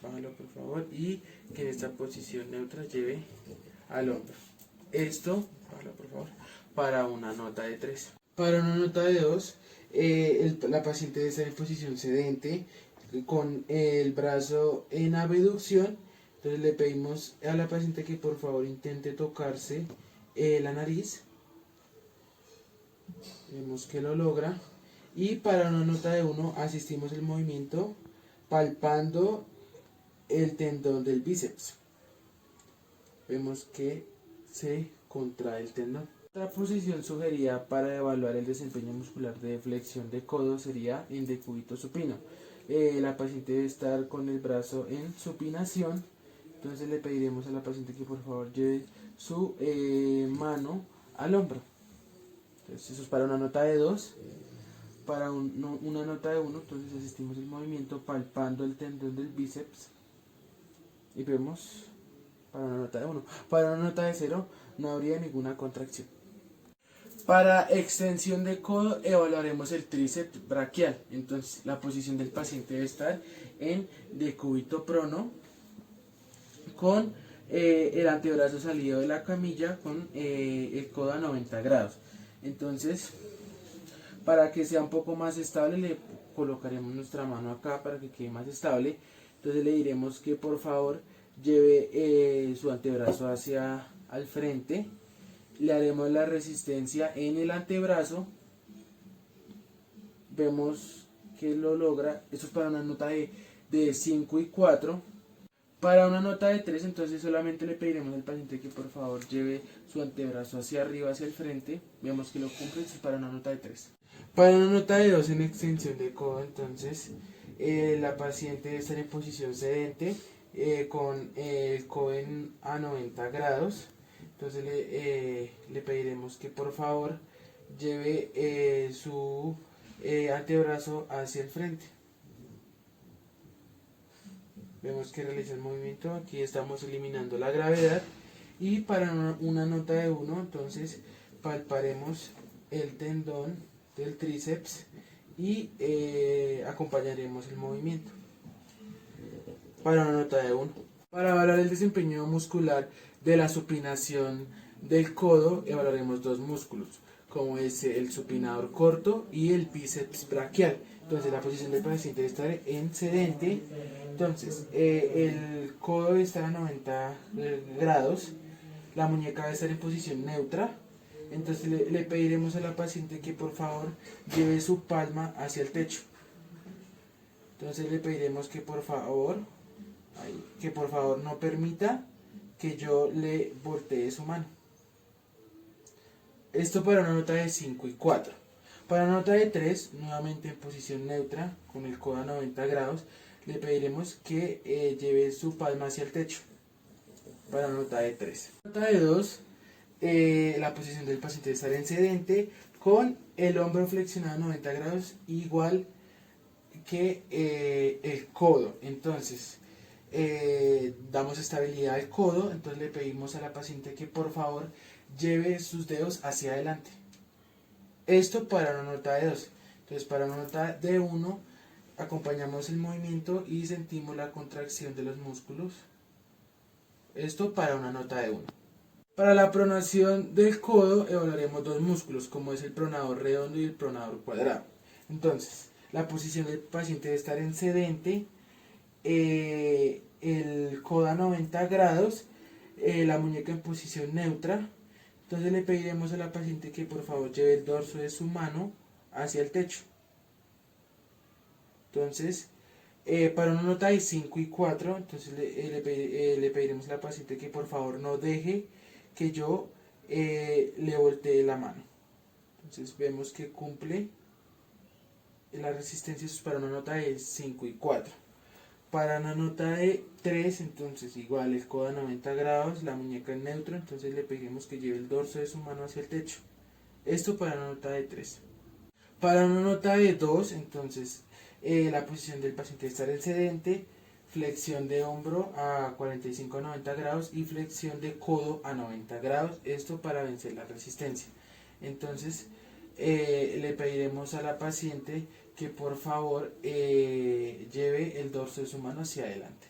Speaker 4: bájalo por favor. Y que en esta posición neutra lleve al hombro. Esto, bájalo por favor, para una nota de 3. Para una nota de 2, la paciente debe estar en posición sedente con el brazo en abducción. Entonces le pedimos a la paciente que por favor intente tocarse la nariz. Vemos que lo logra. Y para una nota de 1 asistimos el movimiento palpando el tendón del bíceps. Vemos que se contrae el tendón. Otra posición sugerida para evaluar el desempeño muscular de flexión de codo sería en decúbito supino. La paciente debe estar con el brazo en supinación. Entonces le pediremos a la paciente que por favor lleve su mano al hombro. Entonces eso es para una nota de 2. Para una nota de 1, entonces asistimos el movimiento palpando el tendón del bíceps. Y vemos para una nota de 1. Para una nota de 0 no habría ninguna contracción. Para extensión de codo evaluaremos el tríceps braquial. Entonces la posición del paciente debe estar en decúbito prono con el antebrazo salido de la camilla con el codo a 90 grados. Entonces, para que sea un poco más estable, le colocaremos nuestra mano acá para que quede más estable. Entonces le diremos que por favor lleve su antebrazo hacia al frente. Le haremos la resistencia en el antebrazo. Vemos que lo logra. Esto es para una nota de 5 y 4. Para una nota de 3, entonces solamente le pediremos al paciente que por favor lleve su antebrazo hacia arriba, hacia el frente. Vemos que lo cumple. Esto es para una nota de 3. Para una nota de 2 en extensión de codo, entonces la paciente debe estar en posición sedente con el codo a 90 grados. Entonces le pediremos que por favor lleve su antebrazo hacia el frente. Vemos que realiza el movimiento. Aquí estamos eliminando la gravedad. Y para una nota de 1, entonces palparemos el tendón del tríceps y acompañaremos el movimiento. Para una nota de 1. Para evaluar el desempeño muscular de la supinación del codo, evaluaremos dos músculos, como es el supinador corto y el bíceps braquial. Entonces la posición del paciente debe estar en sedente. Entonces el codo debe estar a 90 grados, la muñeca debe estar en posición neutra. Entonces le pediremos a la paciente que por favor lleve su palma hacia el techo. Entonces le pediremos que por favor no permita que yo le voltee su mano. Esto para una nota de 5 y 4. Para una nota de 3, nuevamente en posición neutra, con el codo a 90 grados, le pediremos que lleve su palma hacia el techo. Para una nota de 3. Nota de 2, la posición del paciente debe estar en sedente, con el hombro flexionado a 90 grados, igual que el codo. Entonces, damos estabilidad al codo. Entonces le pedimos a la paciente que por favor lleve sus dedos hacia adelante. Esto para una nota de 2. Entonces para una nota de 1 acompañamos el movimiento y sentimos la contracción de los músculos. Esto para una nota de 1. Para la pronación del codo evaluaremos dos músculos, como es el pronador redondo y el pronador cuadrado. Entonces la posición del paciente debe estar en sedente, el codo a 90 grados, la muñeca en posición neutra. Entonces le pediremos a la paciente que por favor lleve el dorso de su mano hacia el techo. Entonces, para una nota de 5 y 4, entonces le pediremos a la paciente que por favor no deje que yo le voltee la mano. Entonces vemos que cumple la resistencia. Eso es para una nota de 5 y 4. Para una nota de 3, entonces igual el codo a 90 grados, la muñeca en neutro, entonces le pedimos que lleve el dorso de su mano hacia el techo. Esto para una nota de 3. Para una nota de 2, entonces la posición del paciente debe estar en sedente, flexión de hombro a 45 a 90 grados y flexión de codo a 90 grados. Esto para vencer la resistencia. Entonces le pediremos a la paciente que por favor lleve el dorso de su mano hacia adelante.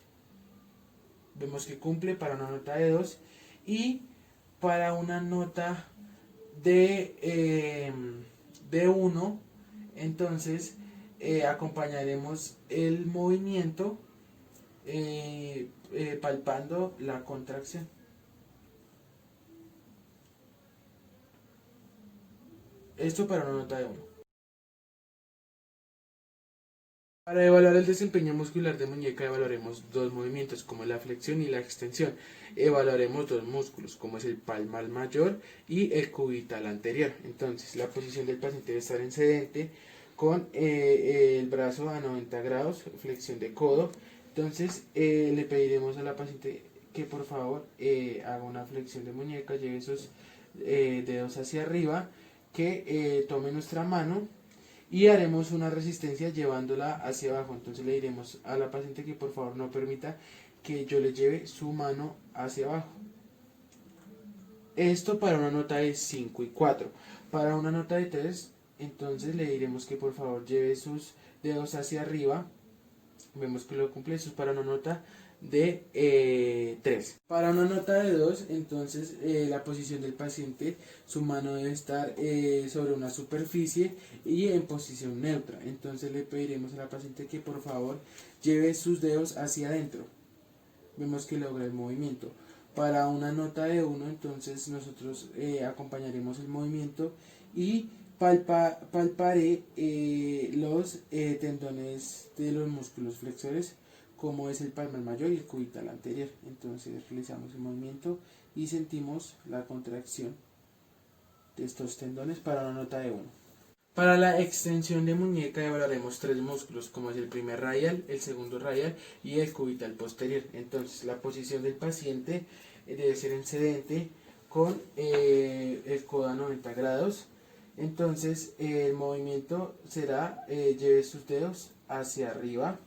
Speaker 4: Vemos que cumple para una nota de 2. Y para una nota de 1, entonces acompañaremos el movimiento palpando la contracción. Esto para una nota de 1. Para evaluar el desempeño muscular de muñeca evaluaremos dos movimientos, como la flexión y la extensión. Evaluaremos dos músculos, como es el palmar mayor y el cubital anterior. Entonces la posición del paciente debe estar en sedente, con el brazo a 90 grados, flexión de codo. Entonces le pediremos a la paciente que por favor haga una flexión de muñeca, lleve sus dedos hacia arriba, que tome nuestra mano y haremos una resistencia llevándola hacia abajo. Entonces le diremos a la paciente que por favor no permita que yo le lleve su mano hacia abajo. Esto para una nota de 5 y 4. Para una nota de 3, entonces le diremos que por favor lleve sus dedos hacia arriba. Vemos que lo cumple. Eso es para una nota de 3. Para una nota de 2, entonces la posición del paciente, su mano debe estar sobre una superficie y en posición neutra. Entonces le pediremos a la paciente que por favor lleve sus dedos hacia adentro. Vemos que logra el movimiento. Para una nota de 1, entonces nosotros acompañaremos el movimiento y palparé los tendones de los músculos flexores, como es el palmar mayor y el cubital anterior. Entonces realizamos el movimiento y sentimos la contracción de estos tendones para una nota de 1. Para la extensión de muñeca evaluaremos tres músculos, como es el primer radial, el segundo radial y el cubital posterior. Entonces la posición del paciente debe ser en sedente, con el codo a 90 grados, Entonces el movimiento será, lleve sus dedos hacia arriba.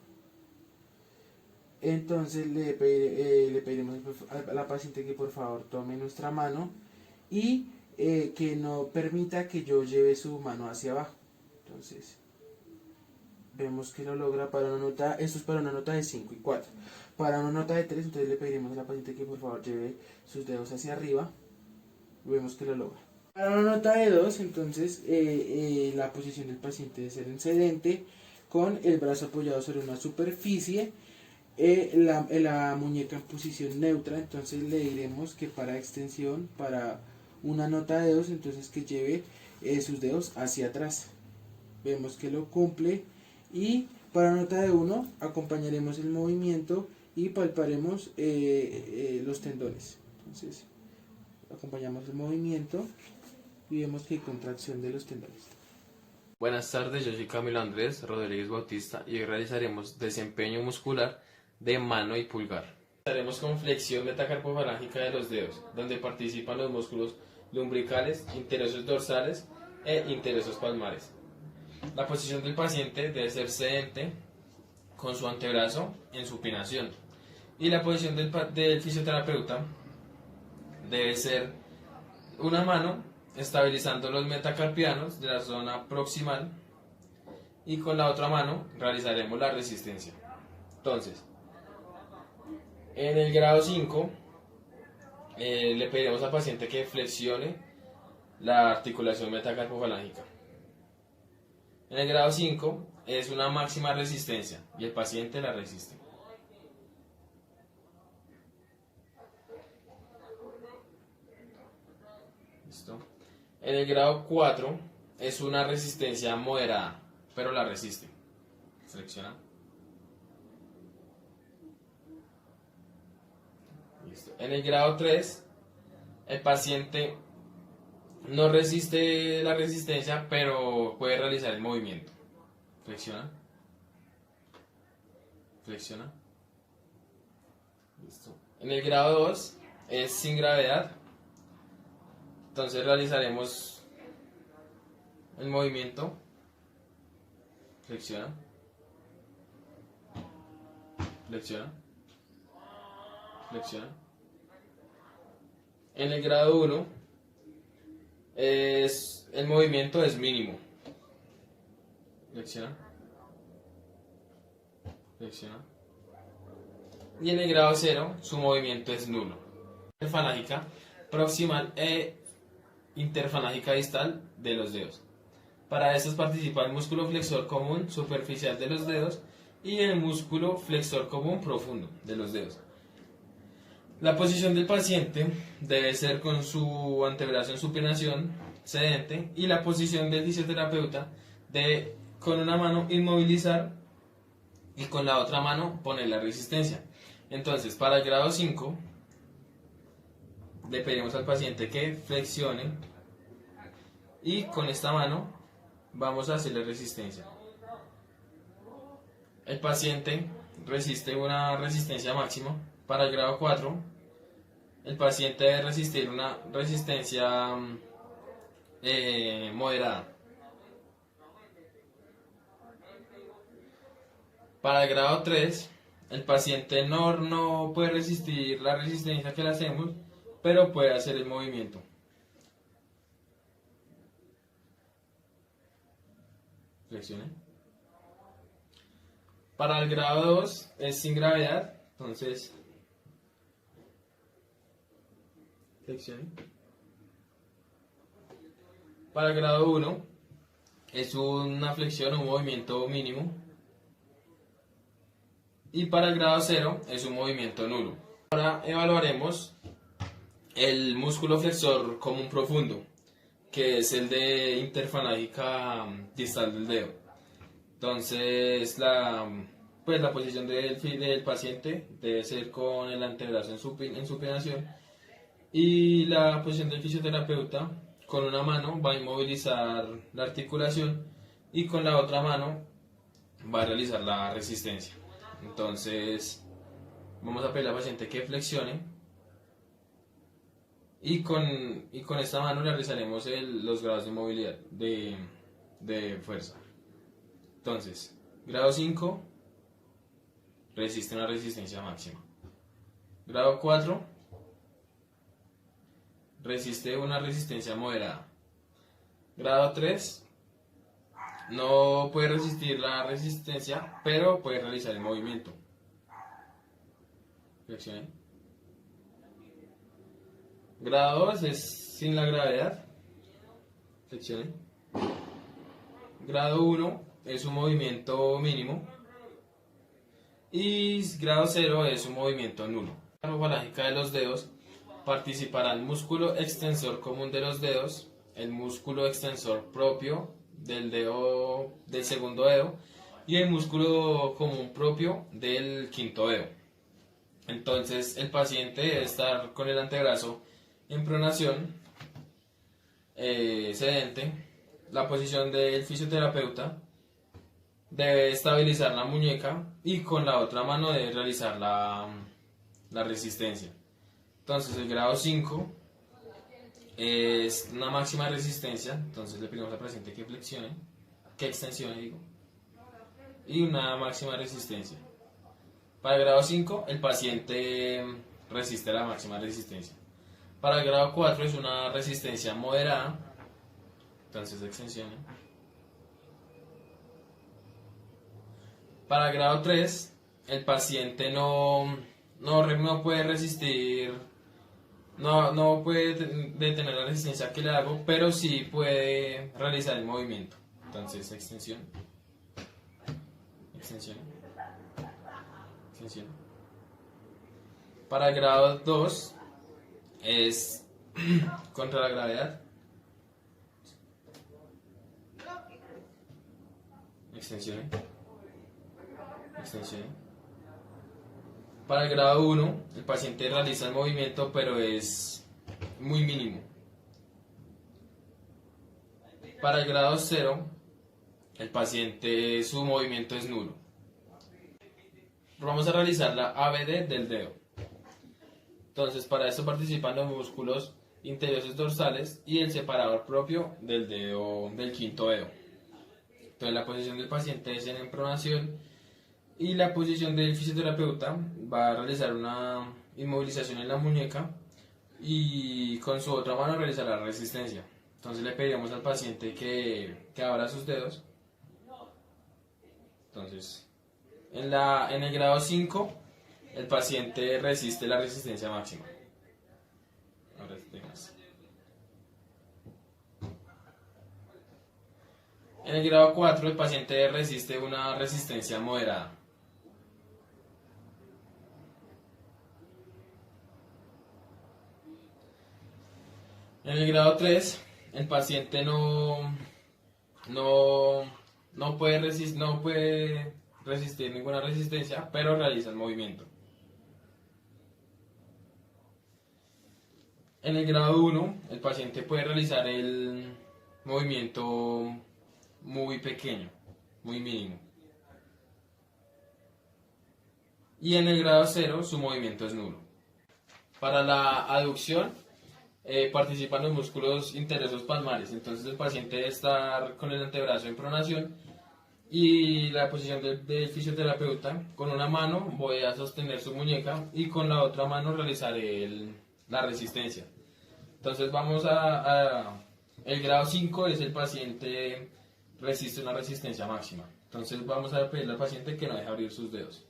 Speaker 4: Entonces le pediremos a la paciente que por favor tome nuestra mano y que no permita que yo lleve su mano hacia abajo. Entonces vemos que lo logra para una nota, esto es para una nota de 5 y 4. Para una nota de 3, entonces le pediremos a la paciente que por favor lleve sus dedos hacia arriba. Vemos que lo logra. Para una nota de 2, entonces la posición del paciente debe ser en sedente, con el brazo apoyado sobre una superficie, la muñeca en posición neutra. Entonces le diremos que para extensión, para una nota de 2, entonces que lleve sus dedos hacia atrás. Vemos que lo cumple. Y para nota de 1 acompañaremos el movimiento y palparemos los tendones. Entonces acompañamos el movimiento y vemos que hay contracción de los tendones.
Speaker 5: Buenas tardes, yo soy Camilo Andrés Rodríguez Bautista y hoy realizaremos desempeño muscular de mano y pulgar. Haremos con flexión metacarpofalángica de los dedos, donde participan los músculos lumbricales, interosos dorsales e interosos palmares. La posición del paciente debe ser sedente, con su antebrazo en supinación. Y la posición del fisioterapeuta debe ser una mano estabilizando los metacarpianos de la zona proximal y con la otra mano realizaremos la resistencia. Entonces, en el grado 5 le pediremos al paciente que flexione la articulación metacarpofalángica. En el grado 5 es una máxima resistencia y el paciente la resiste. ¿Listo? En el grado 4 es una resistencia moderada, pero la resiste. Flexiona. Listo. En el grado 3 el paciente no resiste la resistencia, pero puede realizar el movimiento. Flexiona. Flexiona. Listo. En el grado 2 es sin gravedad. Entonces realizaremos el movimiento. Flexiona. Flexiona. Flexiona. En el grado 1 el movimiento es mínimo. Flexiona. Flexiona. Y en el grado 0 su movimiento es nulo. Interfalángica proximal e interfalángica distal de los dedos. Para estos participa el músculo flexor común superficial de los dedos y el músculo flexor común profundo de los dedos. La posición del paciente debe ser con su antebrazo en supinación sedente y la posición del fisioterapeuta de con una mano inmovilizar y con la otra mano poner la resistencia. Entonces, para el grado 5 le pedimos al paciente que flexione y con esta mano vamos a hacerle resistencia. El paciente resiste una resistencia máxima. Para el grado 4 el paciente debe resistir una resistencia moderada. Para el grado 3 el paciente no puede resistir la resistencia que le hacemos, pero puede hacer el movimiento. Flexione. Para el grado 2 es sin gravedad, entonces flexione. Para el grado 1 es una flexión o un movimiento mínimo. Y para el grado 0 es un movimiento nulo. Ahora evaluaremos el músculo flexor común profundo, que es el de interfalángica distal del dedo. Entonces la posición del paciente debe ser con el antebrazo en supinación y la posición del fisioterapeuta con una mano va a inmovilizar la articulación y con la otra mano va a realizar la resistencia. Entonces vamos a pedir al paciente que flexione y con esta mano realizaremos los grados de movilidad, de fuerza. Entonces, grado 5 resiste una resistencia máxima. Grado 4 resiste una resistencia moderada. Grado 3 no puede resistir la resistencia, pero puede realizar el movimiento. Flexione. Grado 2 es sin la gravedad. Flexione. Grado 1 es un movimiento mínimo. Y grado 0 es un movimiento nulo. En la falange de los dedos participará el músculo extensor común de los dedos, el músculo extensor propio del dedo del segundo dedo y el músculo común propio del quinto dedo. Entonces el paciente debe estar con el antebrazo en pronación, sedente. La posición del fisioterapeuta debe estabilizar la muñeca y con la otra mano debe realizar la resistencia. Entonces el grado 5 es una máxima resistencia, entonces le pedimos al paciente que flexione, que extensione digo, y una máxima resistencia. Para el grado 5 el paciente resiste la máxima resistencia. Para el grado 4 es una resistencia moderada, entonces extensione. Para el grado 3 el paciente no puede resistir, no puede detener la resistencia que le hago, pero sí puede realizar el movimiento. Entonces, extensión, extensión, extensión. Para el grado 2 es contra la gravedad. Extensión, extensión. Para el grado 1, el paciente realiza el movimiento, pero es muy mínimo. Para el grado 0, el paciente, su movimiento es nulo. Vamos a realizar la ABD del dedo. Entonces, para esto participan los músculos interiores dorsales y el separador propio del dedo, del quinto dedo. Entonces, la posición del paciente es en pronación. Y la posición del fisioterapeuta va a realizar una inmovilización en la muñeca y con su otra mano realizará la resistencia. Entonces le pedimos al paciente que abra sus dedos. Entonces, en el grado 5, el paciente resiste la resistencia máxima. Ahora tengas. En el grado 4, el paciente resiste una resistencia moderada. En el grado 3, el paciente no puede resistir ninguna resistencia, pero realiza el movimiento. En el grado 1, el paciente puede realizar el movimiento muy pequeño, muy mínimo. Y en el grado 0, su movimiento es nulo. Para la aducción, participan los músculos interosos palmares. Entonces el paciente debe estar con el antebrazo en pronación y la posición del fisioterapeuta, con una mano voy a sostener su muñeca y con la otra mano realizaré la resistencia. Entonces vamos el grado 5 es el paciente resiste una resistencia máxima. Entonces vamos a pedirle al paciente que no deje abrir sus dedos.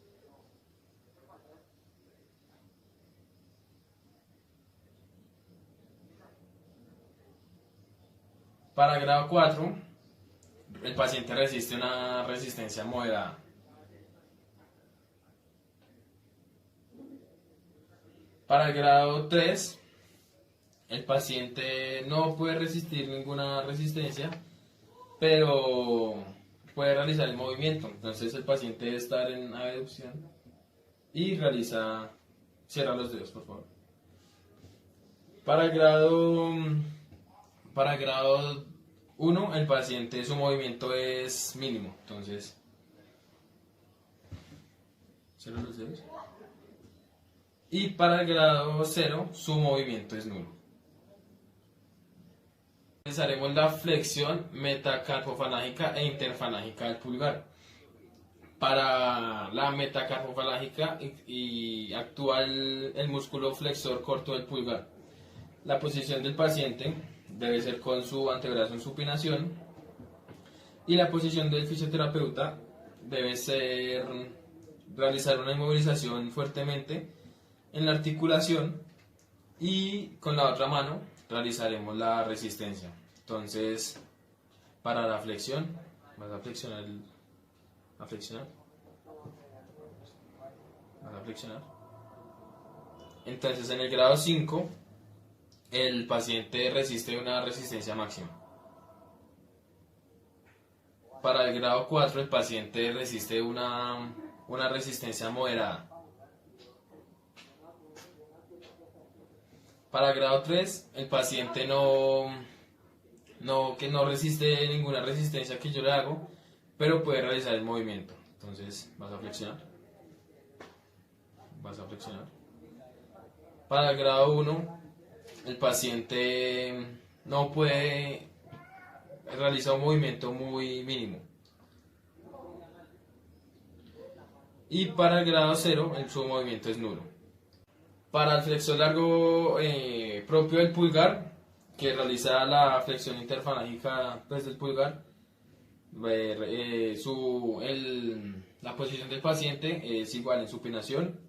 Speaker 5: Para el grado 4, el paciente resiste una resistencia moderada. Para el grado 3, el paciente no puede resistir ninguna resistencia, pero puede realizar el movimiento. Entonces el paciente debe estar en abducción y cierra los dedos, por favor. Para el grado 1, el paciente, su movimiento es mínimo. Entonces, cierra los dedos. Y para el grado 0, su movimiento es nulo. Realizaremos la flexión metacarpofalágica e interfalágica del pulgar. Para la metacarpofalágica y actúa el músculo flexor corto del pulgar. La posición del paciente debe ser con su antebrazo en supinación y la posición del fisioterapeuta debe ser realizar una inmovilización fuertemente en la articulación y con la otra mano realizaremos la resistencia. Entonces, para la flexión, vas a flexionar, a flexionar, vas a flexionar. Entonces, en el grado 5, el paciente resiste una resistencia máxima. Para el grado 4, el paciente resiste una resistencia moderada. Para el grado 3, el paciente que no resiste ninguna resistencia que yo le hago, pero puede realizar el movimiento. Entonces, vas a flexionar. Vas a flexionar. Para el grado 1, el paciente no puede realizar un movimiento muy mínimo. Y para el grado 0, su movimiento es nulo. Para el flexor largo propio del pulgar, que realiza la flexión interfalágica desde el pulgar, la posición del paciente es igual en supinación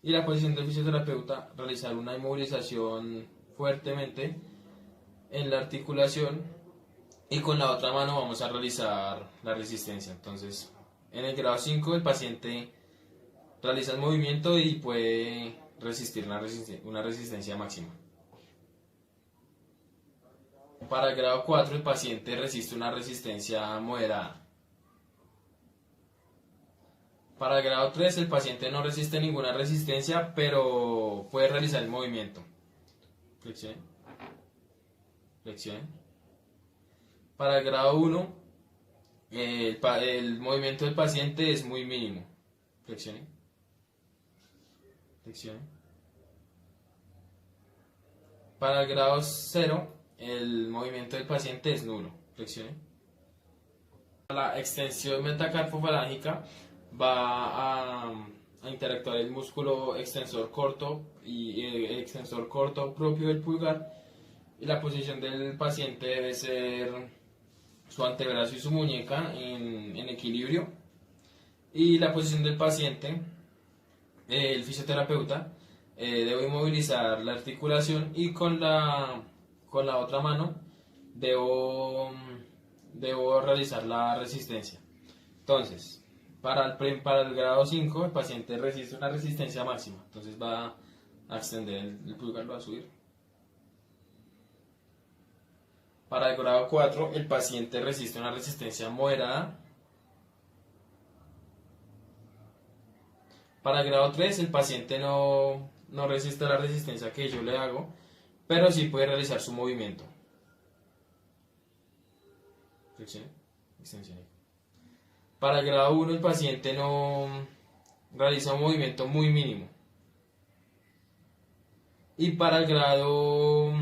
Speaker 5: y la posición del fisioterapeuta realizar una inmovilización fuertemente en la articulación y con la otra mano vamos a realizar la resistencia. Entonces, en el grado 5 el paciente realiza el movimiento y puede resistir una resistencia máxima. Para el grado 4 el paciente resiste una resistencia moderada. Para el grado 3 el paciente no resiste ninguna resistencia, pero puede realizar el movimiento. Flexión. Flexión. Para el grado 1 el movimiento del paciente es muy mínimo. Flexión. Flexión. Para el grado 0 el movimiento del paciente es nulo. Flexione. La extensión metacarpofalágica va a interactuar el músculo extensor corto y el extensor corto propio del pulgar, y la posición del paciente debe ser su antebrazo y su muñeca en equilibrio, y la posición del paciente, el fisioterapeuta debe inmovilizar la articulación y con la otra mano debo realizar la resistencia. Entonces, para el grado 5 el paciente resiste una resistencia máxima, entonces va a extender el pulgar, va a subir. Para el grado 4 el paciente resiste una resistencia moderada. Para el grado 3 el paciente no resiste la resistencia que yo le hago, pero sí puede realizar su movimiento. Flexión, extensión. Para el grado 1 el paciente no realiza un movimiento muy mínimo. Y para el grado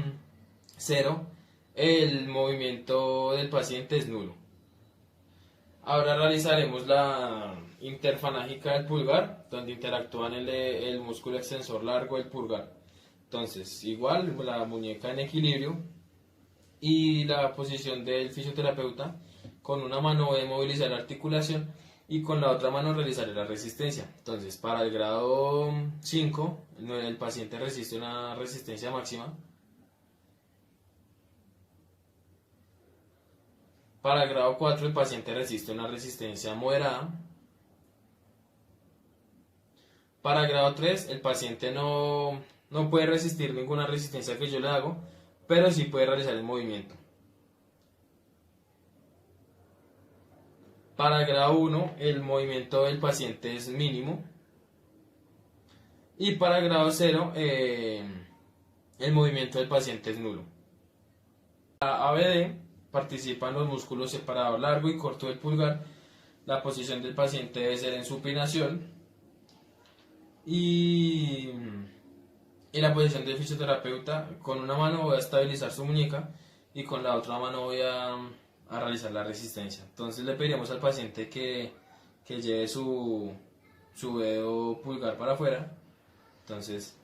Speaker 5: 0 el movimiento del paciente es nulo. Ahora realizaremos la interfalágica del pulgar, donde interactúan el músculo extensor largo del pulgar. Entonces, igual la muñeca en equilibrio y la posición del fisioterapeuta, con una mano voy a movilizar la articulación y con la otra mano realizaré la resistencia. Entonces, para el grado 5 el paciente resiste una resistencia máxima. Para el grado 4 el paciente resiste una resistencia moderada. Para el grado 3 el paciente no puede resistir ninguna resistencia que yo le hago, pero sí puede realizar el movimiento. Para el grado 1 el movimiento del paciente es mínimo. Y para el grado 0 el movimiento del paciente es nulo. La ABD participan los músculos separador largo y corto del pulgar. La posición del paciente debe ser en supinación y la posición del fisioterapeuta, con una mano voy a estabilizar su muñeca y con la otra mano voy a realizar la resistencia. Entonces le pediríamos al paciente que lleve su dedo pulgar para afuera. Entonces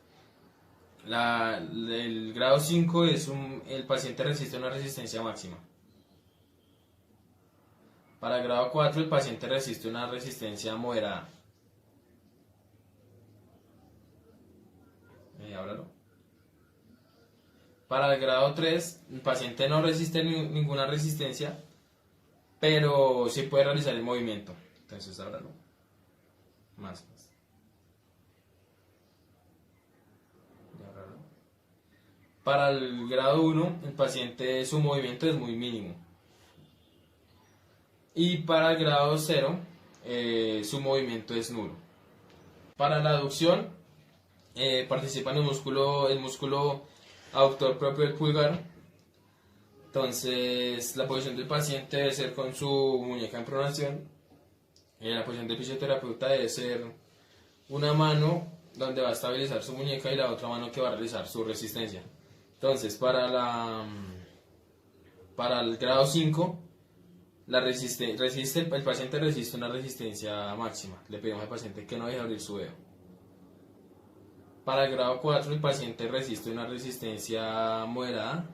Speaker 5: el grado 5 el paciente resiste una resistencia máxima. Para el grado 4 el paciente resiste una resistencia moderada. Ábralo. Para el grado 3 el paciente no resiste ninguna resistencia, pero sí puede realizar el movimiento. Entonces ábralo. Más. Y ábralo. Para el grado 1 el paciente su movimiento es muy mínimo. Y para el grado 0 su movimiento es nulo. Para la aducción participa en el músculo aductor propio del pulgar. Entonces la posición del paciente debe ser con su muñeca en pronación. La posición del fisioterapeuta debe ser una mano donde va a estabilizar su muñeca y la otra mano que va a realizar su resistencia. Entonces para el grado 5 el paciente resiste una resistencia máxima. Le pedimos al paciente que no deje abrir su dedo. Para el grado 4 el paciente resiste una resistencia moderada.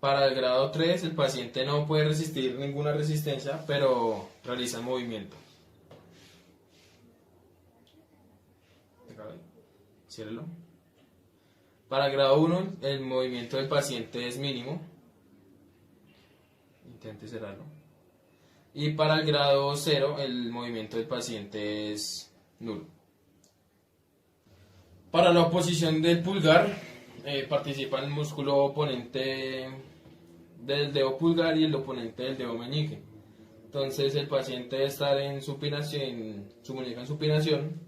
Speaker 5: Para el grado 3 el paciente no puede resistir ninguna resistencia, pero realiza el movimiento. Ciérrelo. Para el grado 1 el movimiento del paciente es mínimo. Intente cerrarlo. Y para el grado 0 el movimiento del paciente es nulo. Para la oposición del pulgar participa el músculo oponente del dedo pulgar y el oponente del dedo meñique. Entonces el paciente debe estar en supinación, su muñeca en supinación.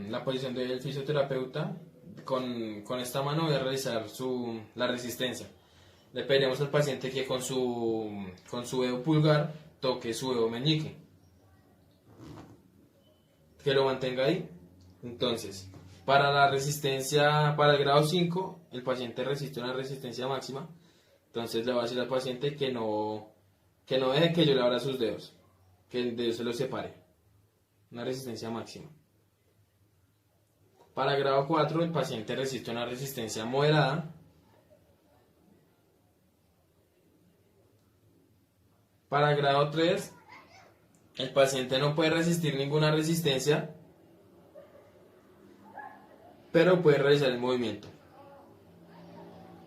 Speaker 5: La posición del fisioterapeuta, con esta mano voy a realizar la resistencia. Le pediremos al paciente que con su dedo pulgar toque su dedo meñique, que lo mantenga ahí. Entonces, para la resistencia, para el grado 5, el paciente resiste una resistencia máxima. Entonces le voy a decir al paciente que no deje que yo le abra sus dedos, que el dedo se los separe. Una resistencia máxima. Para el grado 4, el paciente resiste una resistencia moderada. Para el grado 3, el paciente no puede resistir ninguna resistencia, pero puede realizar el movimiento.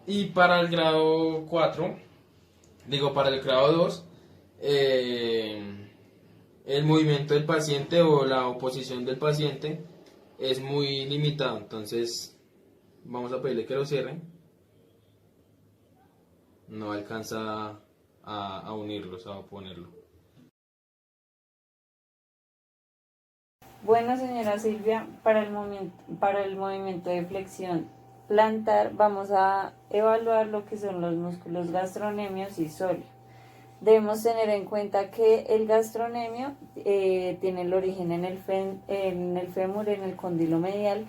Speaker 5: Y para el grado 4, para el grado 2, el movimiento del paciente o la oposición del paciente es muy limitado. Entonces vamos a pedirle que lo cierre. No alcanza a unirlos, a oponerlo.
Speaker 6: Bueno, señora Silvia, para el movimiento de flexión plantar vamos a evaluar lo que son los músculos gastrocnemios y sóleo. Debemos tener en cuenta que el gastrocnemio tiene el origen en el fémur, en el cóndilo medial,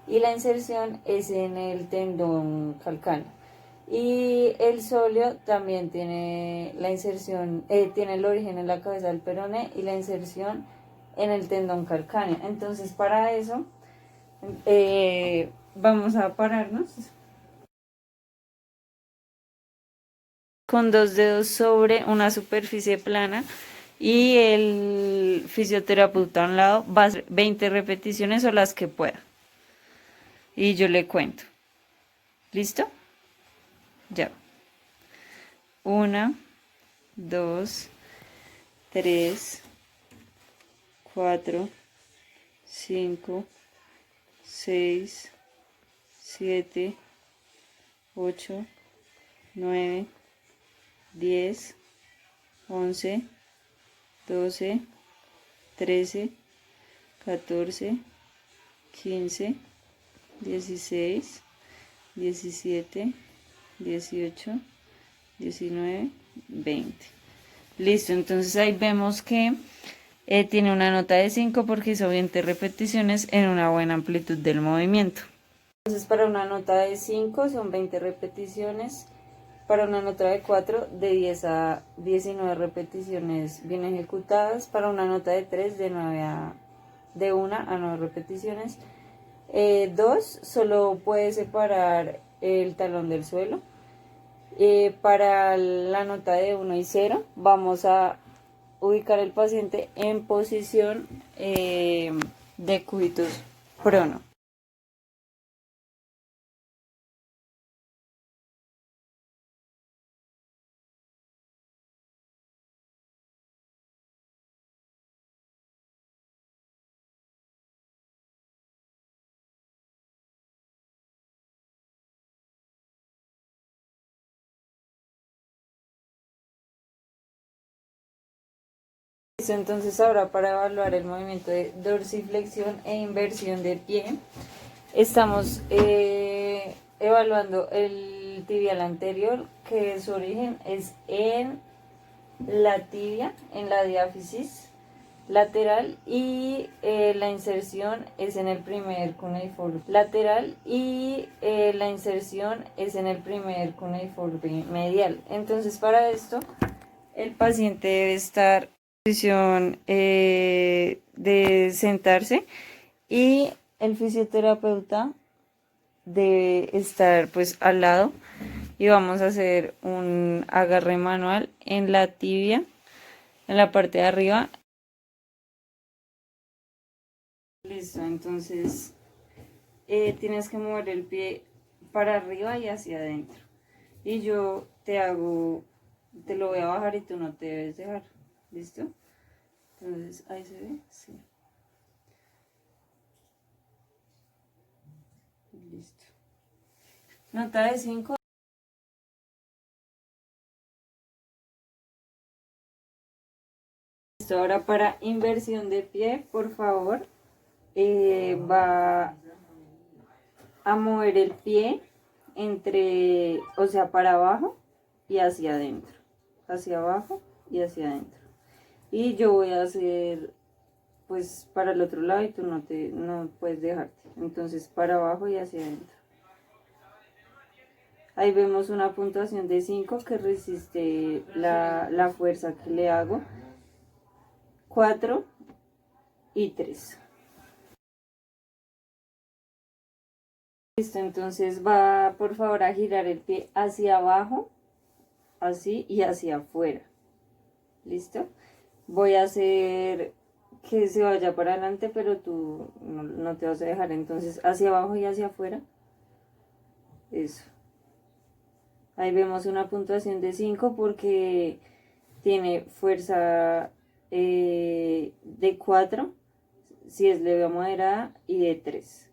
Speaker 6: y la inserción es en el tendón calcáneo. Y el sóleo también tiene la inserción, tiene el origen en la cabeza del peroné y la inserción en el tendón calcáneo. Entonces, para eso vamos a pararnos con 2 dedos sobre una superficie plana y el fisioterapeuta a un lado va a hacer 20 repeticiones o las que pueda. Y yo le cuento. ¿Listo? Ya. 1, 2, 3, 4, 5, 6, 7, 8, 9, 10, 11, 12, 13, 14, 15, 16, 17, 18, 19, 20. Listo, entonces ahí vemos que tiene una nota de 5 porque hizo 20 repeticiones en una buena amplitud del movimiento. Entonces para una nota de 5 son 20 repeticiones, para una nota de 4 de 10 a 19 repeticiones bien ejecutadas, para una nota de 3 de 1 a 9 repeticiones. 2 solo puede separar el talón del suelo. Para la nota de 1 y 0 vamos a ubicar el paciente en posición de cubitus prono. Entonces ahora para evaluar el movimiento de dorsiflexión e inversión de pie, estamos evaluando el tibial anterior, que su origen es en la tibia, en la diáfisis lateral, y la inserción es en el primer cuneiforme lateral, y la inserción es en el primer cuneiforme medial. Entonces para esto el paciente debe estar posición de sentarse, y el fisioterapeuta debe estar pues al lado, y vamos a hacer un agarre manual en la tibia, en la parte de arriba. Listo, entonces tienes que mover el pie para arriba y hacia adentro, y yo te lo voy a bajar y tú no te debes dejar. ¿Listo? Entonces, ahí se ve, sí. Listo. Nota de 5. Listo, ahora para inversión de pie, por favor, va a mover el pie o sea, para abajo y hacia adentro. Hacia abajo y hacia adentro. Y yo voy a hacer pues para el otro lado, y tú no puedes dejarte. Entonces para abajo y hacia adentro. Ahí vemos una puntuación de 5 que resiste la fuerza que le hago. 4 y 3. Listo, entonces va por favor a girar el pie hacia abajo, así, y hacia afuera. ¿Listo? Voy a hacer que se vaya para adelante, pero tú no te vas a dejar. Entonces hacia abajo y hacia afuera. Eso. Ahí vemos una puntuación de 5 porque tiene fuerza de 4 si es leve o moderada, y de 3.